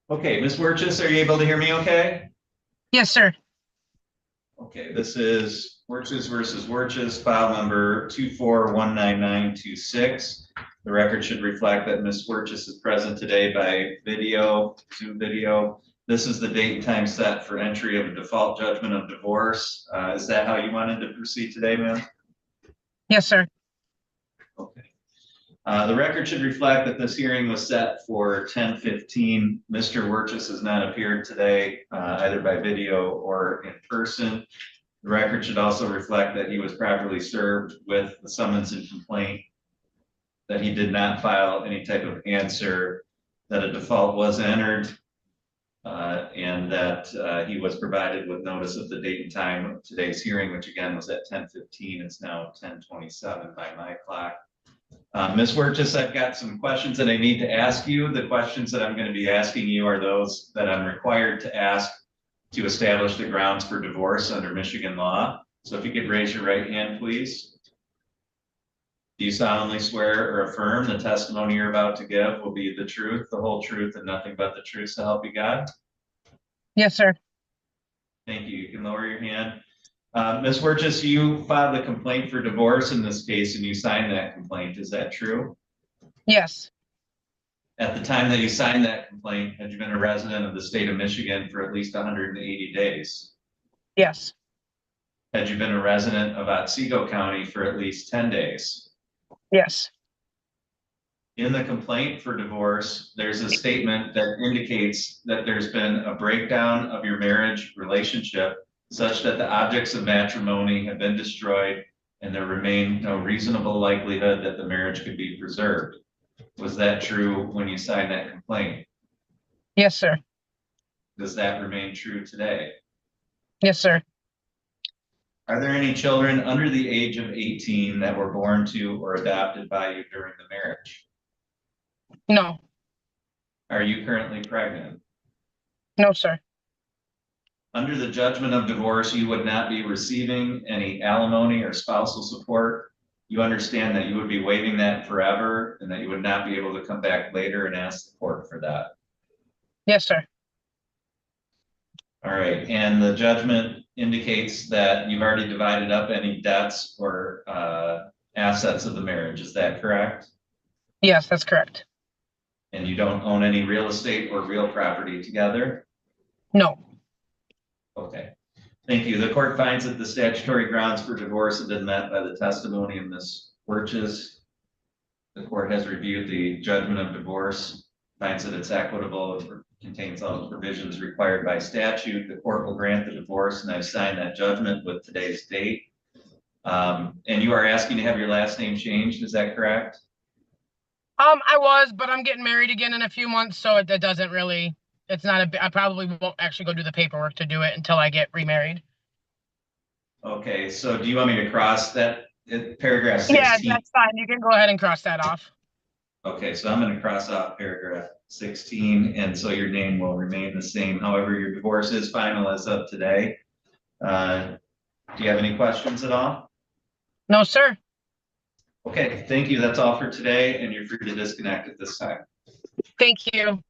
Okay, Ms. Wirtjes, are you able to hear me okay? Yes, sir. Okay, this is Wirtjes versus Wirtjes, file number 2419926. The record should reflect that Ms. Wirtjes is present today by video, Zoom video. This is the date and time set for entry of a default judgment of divorce. Is that how you wanted to proceed today, ma'am? Yes, sir. Okay. The record should reflect that this hearing was set for 10:15. Mr. Wirtjes has not appeared today, either by video or in person. The record should also reflect that he was properly served with the summons and complaint, that he did not file any type of answer, that a default was entered, and that he was provided with notice of the date and time of today's hearing, which again was at 10:15. It's now 10:27 by my clock. Ms. Wirtjes, I've got some questions that I need to ask you. The questions that I'm going to be asking you are those that I'm required to ask to establish the grounds for divorce under Michigan law. So if you could raise your right hand, please. Do you solemnly swear or affirm the testimony you're about to give will be the truth, the whole truth, and nothing but the truth, so help you God? Yes, sir. Thank you. You can lower your hand. Ms. Wirtjes, you filed a complaint for divorce in this case and you signed that complaint. Is that true? Yes. At the time that you signed that complaint, had you been a resident of the state of Michigan for at least 180 days? Yes. Had you been a resident of Otsego County for at least 10 days? Yes. In the complaint for divorce, there's a statement that indicates that there's been a breakdown of your marriage relationship such that the objects of matrimony have been destroyed and there remain no reasonable likelihood that the marriage could be preserved. Was that true when you signed that complaint? Yes, sir. Does that remain true today? Yes, sir. Are there any children under the age of 18 that were born to or adopted by you during the marriage? No. Are you currently pregnant? No, sir. Under the judgment of divorce, you would not be receiving any alimony or spousal support. You understand that you would be waiving that forever and that you would not be able to come back later and ask the court for that. Yes, sir. All right, and the judgment indicates that you've already divided up any debts or assets of the marriage. Is that correct? Yes, that's correct. And you don't own any real estate or real property together? No. Okay, thank you. The court finds that the statutory grounds for divorce have been met by the testimony of Ms. Wirches. The court has reviewed the judgment of divorce, finds that it's equitable, it contains all the provisions required by statute. The court will grant the divorce, and I've signed that judgment with today's date. And you are asking to have your last name changed, is that correct? I was, but I'm getting married again in a few months, so it doesn't really, it's not I probably won't actually go do the paperwork to do it until I get remarried. Okay, so do you want me to cross that paragraph 16? Yeah, that's fine. You can go ahead and cross that off. Okay, so I'm gonna cross off paragraph 16, and so your name will remain the same. However, your divorce is final as of today. Do you have any questions at all? No, sir. Okay, thank you. That's all for today, and you're free to disconnect at this time. Thank you.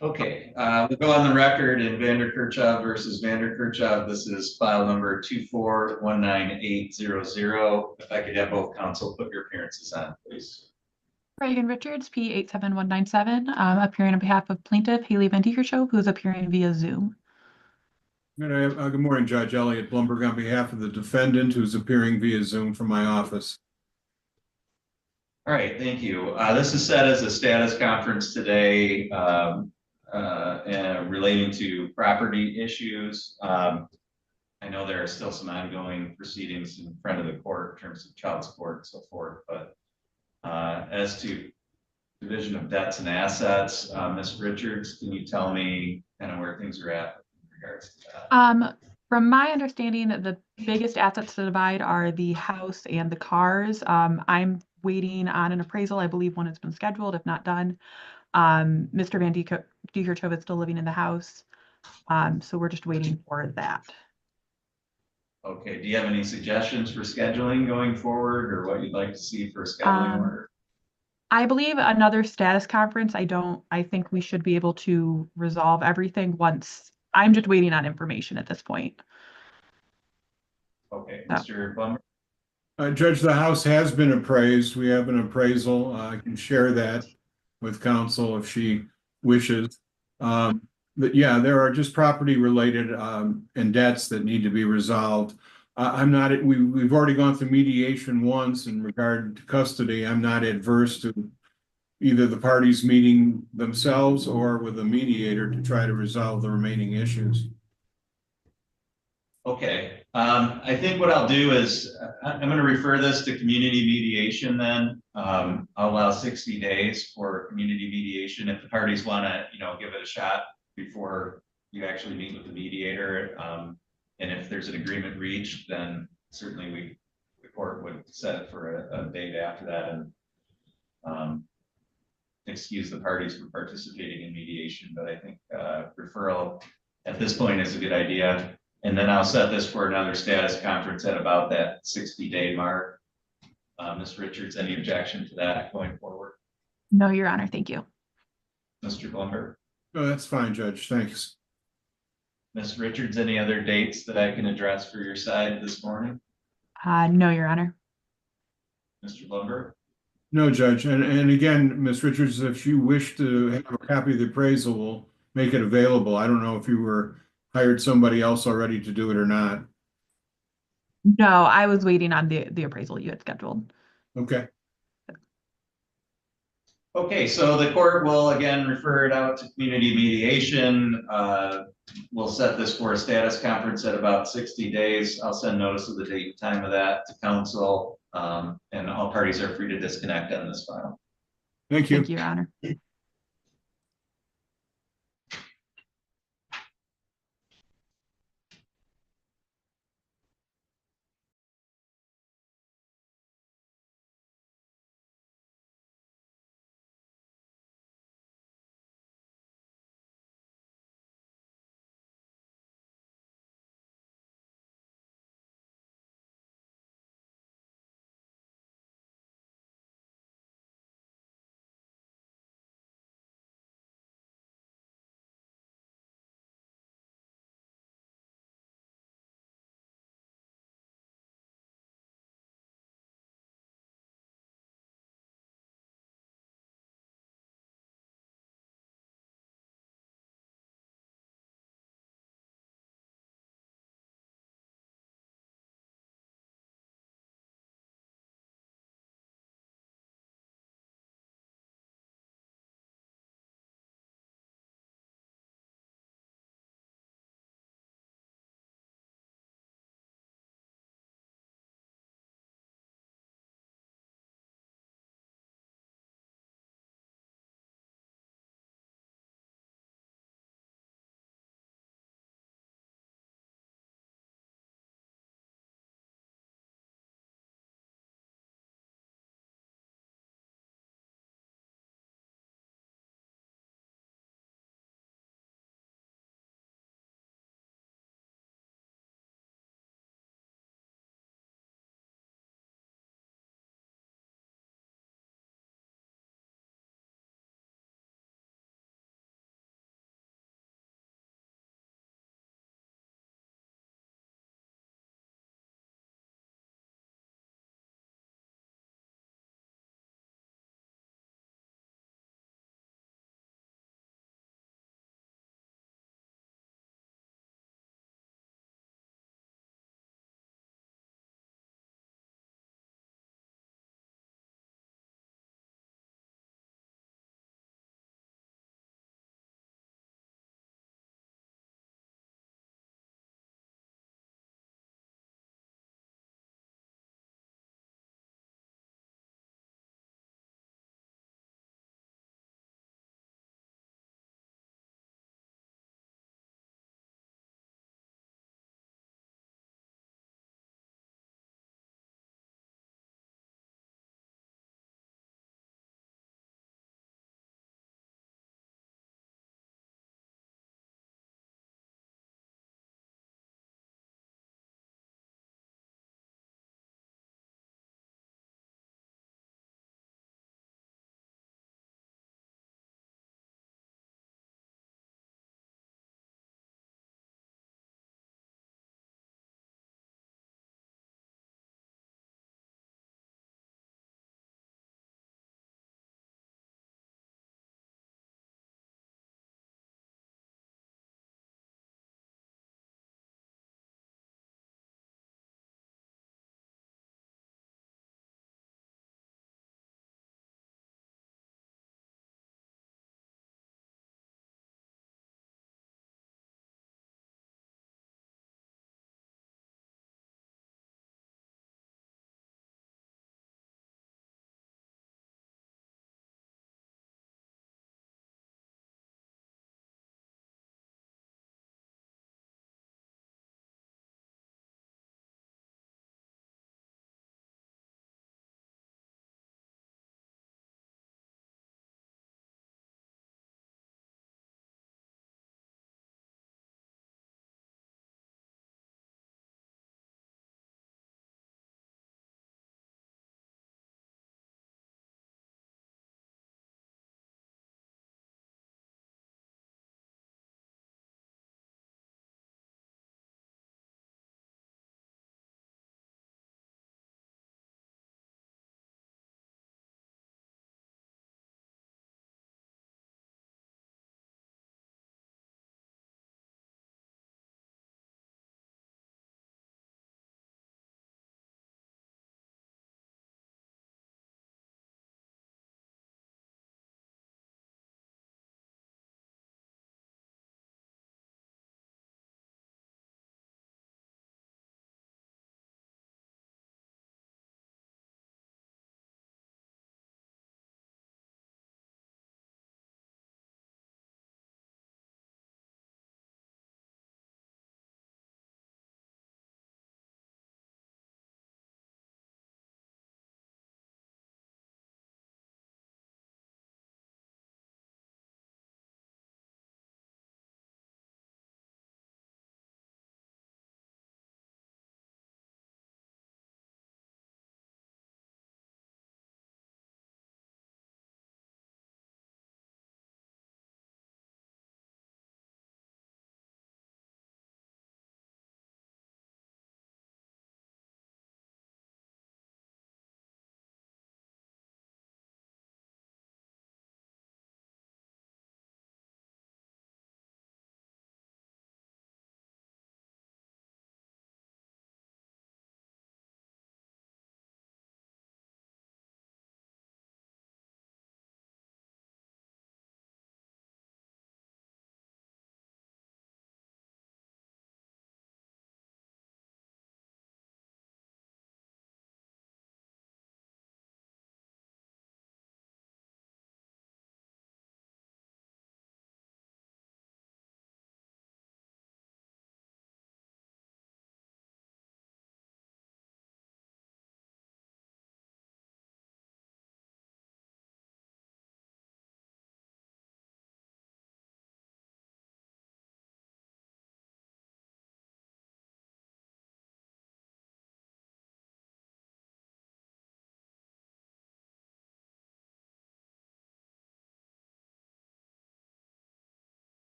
Okay, we'll go on the record in Vander Kirchhoff versus Vander Kirchhoff. This is file number 2419800. If I could have both counsel put your appearances on, please. Reagan Richards, P 87197, appearing on behalf of plaintiff Haley Van Diekershow, who is appearing via Zoom. Good morning, Judge Elliott Blumberg, on behalf of the defendant who's appearing via Zoom from my office. All right, thank you. This is set as a status conference today relating to property issues. I know there are still some ongoing proceedings in front of the court in terms of child support and so forth, but as to division of debts and assets, Ms. Richards, can you tell me kind of where things are at in regards to that? From my understanding, the biggest assets to divide are the house and the cars. I'm waiting on an appraisal. I believe one has been scheduled, if not done. Mr. Van Diekershow is still living in the house. So we're just waiting for that. Okay, do you have any suggestions for scheduling going forward or what you'd like to see for a scheduling order? I believe another status conference. I think we should be able to resolve everything once. I'm just waiting on information at this point. Okay, Yeah. Mr. Plummer? Judge, the house has been appraised. We have an appraisal. I can share that with counsel if she wishes. But yeah, there are just property related and debts that need to be resolved. I'm not, we've already gone through mediation once in regard to custody. I'm not adverse to either the parties meeting themselves or with a mediator to try to resolve the remaining issues. Okay, I think what I'll do is I'm gonna refer this to community mediation then. I'll allow 60 days for community mediation if the parties wanna, give it a shot before you actually meet with the mediator. And if there's an agreement reached, then certainly the court would set it for a date after that and excuse the parties for participating in mediation, but I think referral at this point is a good idea. And then I'll set this for another status conference at about that 60-day mark. Ms. Richards, any objection to that going forward? No, Your Honor, thank you. Mr. Blumberg? Oh, that's fine, Judge. Thanks. Ms. Richards, any other dates that I can address for your side this morning? No, Your Honor. Mr. Blumberg? No, Judge. And again, Ms. Richards, if you wish to have a copy of the appraisal, we'll make it available. I don't know if you hired somebody else already to do it or not. No, I was waiting on the appraisal you had scheduled. Okay. Okay, so the court will again refer it out to community mediation. We'll set this for a status conference at about 60 days. I'll send notice of the date and time of that to counsel. And all parties are free to disconnect on this file. Thank you. Thank you, Your Honor.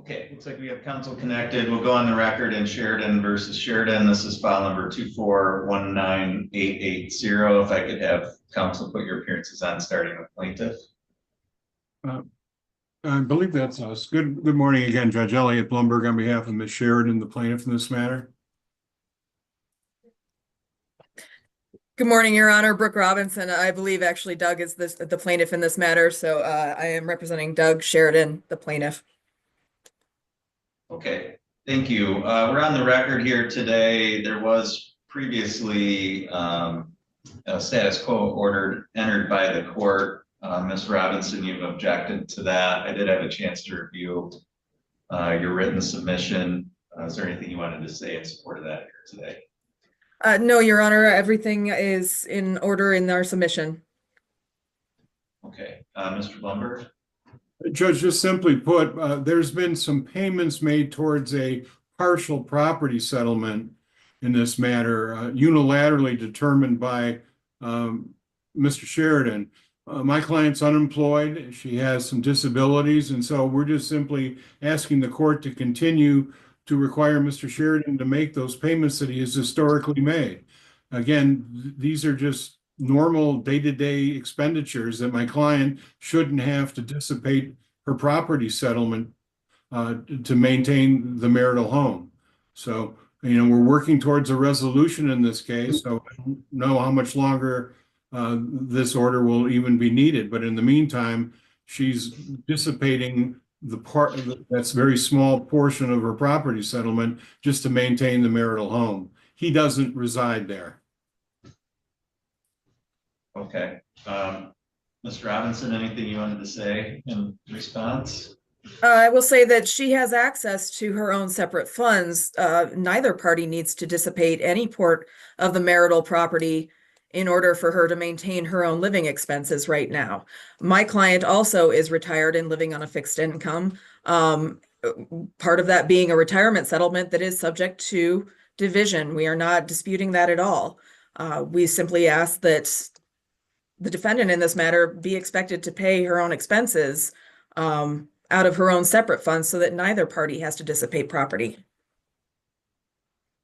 Okay, looks like we have counsel connected. We'll go on the record in Sheridan versus Sheridan. This is file number 2419880. If I could have counsel put your appearances on, starting with plaintiff. I believe that's us. Good morning again, Judge Elliott Blumberg on behalf of Ms. Sheridan, the plaintiff in this matter. Good morning, Your Honor. Brooke Robinson. I believe actually Doug is the plaintiff in this matter. So I am representing Doug Sheridan, the plaintiff. Okay, thank you. We're on the record here today. There was previously a status quo order entered by the court. Ms. Robinson, you've objected to that. I did have a chance to review your written submission. Is there anything you wanted to say in support of that here today? No, Your Honor, everything is in order in our submission. Okay, Mr. Blumberg. Judge, just simply put, there's been some payments made towards a partial property settlement in this matter, unilaterally determined by Mr. Sheridan. My client's unemployed. She has some disabilities, and so we're just simply asking the court to continue to require Mr. Sheridan to make those payments that he has historically made. Again, these are just normal day-to-day expenditures that my client shouldn't have to dissipate her property settlement to maintain the marital home. So, you know, we're working towards a resolution in this case, so I don't know how much longer this order will even be needed. But in the meantime, she's dissipating the part that's very small portion of her property settlement just to maintain the marital home. He doesn't reside there. Okay. Mr. Robinson, anything you wanted to say in response? I will say that she has access to her own separate funds. Neither party needs to dissipate any part of the marital property in order for her to maintain her own living expenses right now. My client also is retired and living on a fixed income. Part of that being a retirement settlement that is subject to division. We are not disputing that at all. We simply ask that the defendant in this matter be expected to pay her own expenses out of her own separate funds so that neither party has to dissipate property.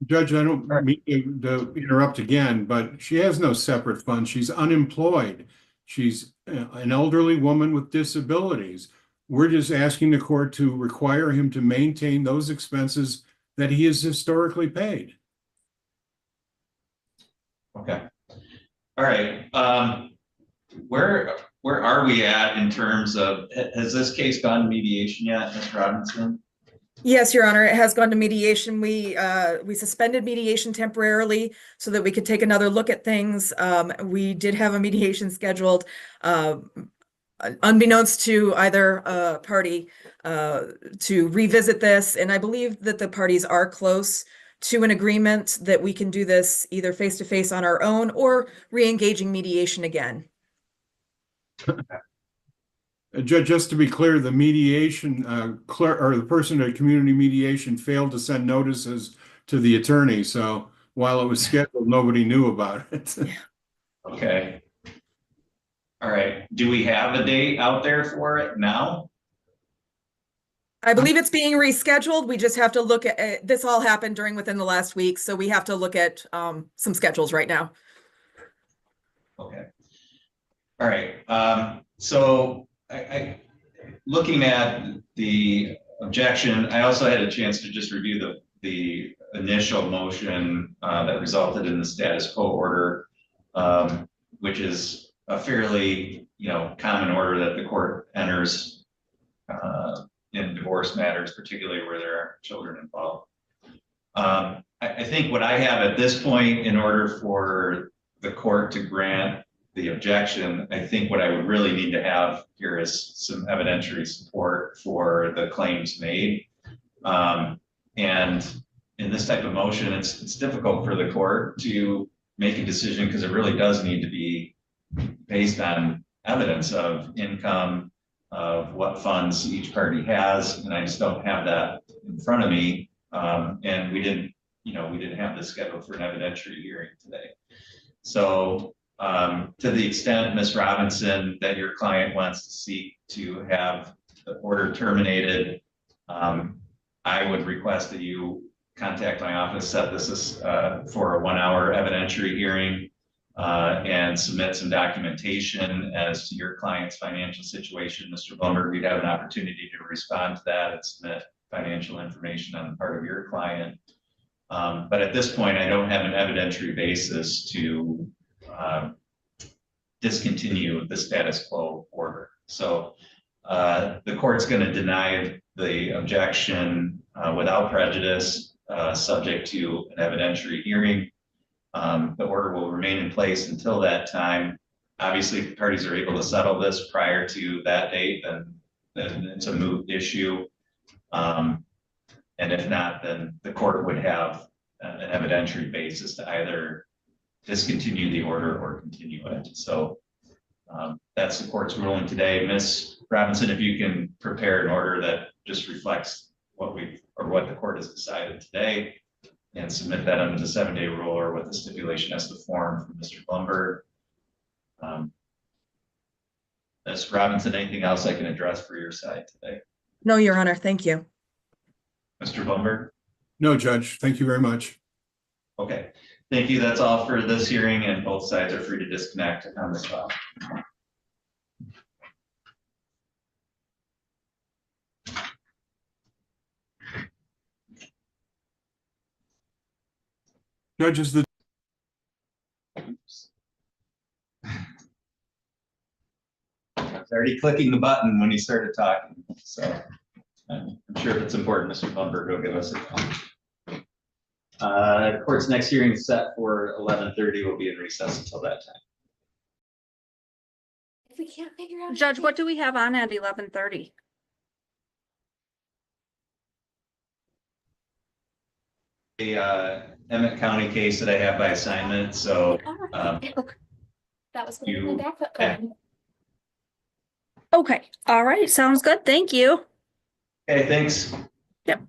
Judge, I don't mean to interrupt again, but she has no separate funds. She's unemployed. She's an elderly woman with disabilities. We're just asking the court to require him to maintain those expenses that he has historically paid. Okay. All right. Where are we at in terms of, has this case gone to mediation yet, Ms. Robinson? Yes, Your Honor, it has gone to mediation. We suspended mediation temporarily so that we could take another look at things. We did have a mediation scheduled, unbeknownst to either party, to revisit this. And I believe that the parties are close to an agreement that we can do this either face-to-face on our own or re-engaging mediation again. Judge, just to be clear, the mediation clerk or the person at community mediation failed to send notices to the attorney. So while it was scheduled, nobody knew about it. Okay. All right. Do we have a date out there for it now? I believe it's being rescheduled. We just have to look at this. All happened within the last week, so we have to look at some schedules right now. Okay. All right. So I looking at the objection, I also had a chance to just review the initial motion that resulted in the status quo order, which is a fairly, common order that the court enters in divorce matters, particularly where there are children involved. I think what I have at this point, in order for the court to grant the objection, I think what I would really need to have here is some evidentiary support for the claims made. And in this type of motion, it's difficult for the court to make a decision because it really does need to be based on evidence of income, of what funds each party has, and I just don't have that in front of me. And we didn't have this scheduled for an evidentiary hearing today. So to the extent, Ms. Robinson, that your client wants to seek to have the order terminated, I would request that you contact my office, set this for a 1-hour evidentiary hearing, and submit some documentation as to your client's financial situation. Mr. Blumberg, you'd have an opportunity to respond to that and submit financial information on the part of your client. But at this point, I don't have an evidentiary basis to discontinue the status quo order. So the court's going to deny the objection without prejudice, subject to an evidentiary hearing. The order will remain in place until that time. Obviously, if the parties are able to settle this prior to that date, then it's a moot issue. And if not, then the court would have an evidentiary basis to either discontinue the order or continue it. So that's the court's ruling today. Ms. Robinson, if you can prepare an order that just reflects what the court has decided today and submit that under the 7-day rule or with the stipulation as the form from Mr. Blumberg. Ms. Robinson, anything else I can address for your side today? No, Your Honor, thank you. Mr. Blumberg? No, Judge. Thank you very much. Okay, thank you. That's all for this hearing, and both sides are free to disconnect on this file. Judges, the I was already clicking the button when he started talking, so I'm sure if it's important, Mr. Blumberg will give us a call. Court's next hearing is set for 11:30. We'll be in recess until that time. If we can't figure out. Judge, what do we have on at 11:30? The Emmett County case that I have by assignment, so That was you- my backup plan. Okay, all right, sounds good. Thank you. okay, thanks. Yep.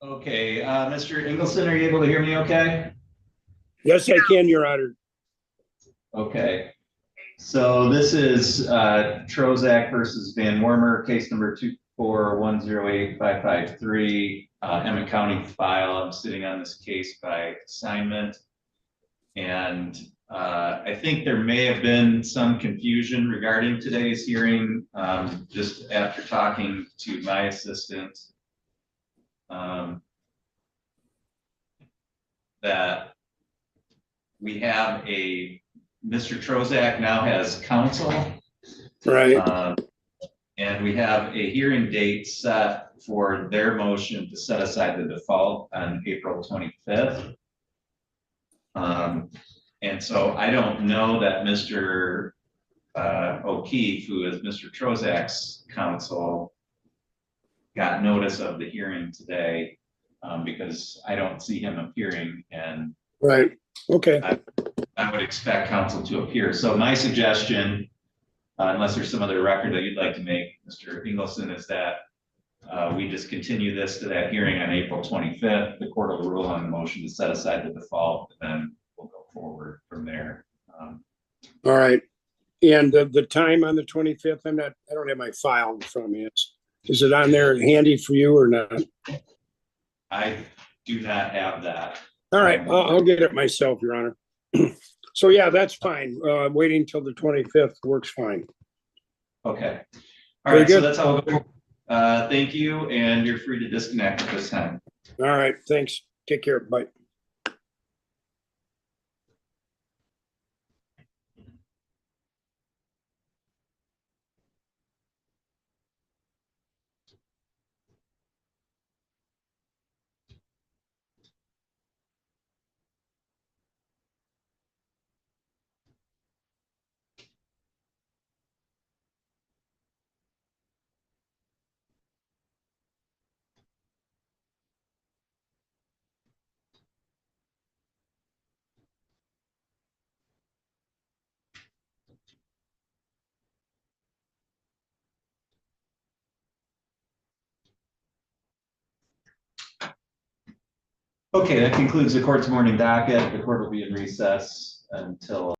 Okay, Mr. Ingleson, are you able to hear me okay? Yes, I can, Your Honor. Okay. So this is Trozak versus Van Wormer, case number 241085553, Emmett County file. I'm sitting on this case by assignment. And I think there may have been some confusion regarding today's hearing, just after talking to my assistant. That we have Mr. Trozak now has counsel. Right. And we have a hearing date set for their motion to set aside the default on April 25th. And so I don't know that Mr. O'Keefe, who is Mr. Trozak's counsel, got notice of the hearing today, because I don't see him appearing, and Right. Okay. I would expect counsel to appear. So my suggestion, unless there's some other record that you'd like to make, Mr. Ingleson, is that we just continue this to that hearing on April 25th. The court will rule on the motion to set aside the default, and then we'll go forward from there. All right. And the time on the 25th, I don't have my file in front of me. Is it on there handy for you or not? I do not have that. All right, I'll get it myself, Your Honor. So yeah, that's fine. Waiting till the 25th works fine. Okay. All Very right, so good. that's how we'll go. Thank you, and you're free to disconnect at this time. All right, thanks. Take care. Bye. Okay, that concludes the court's morning docket. The court will be in recess until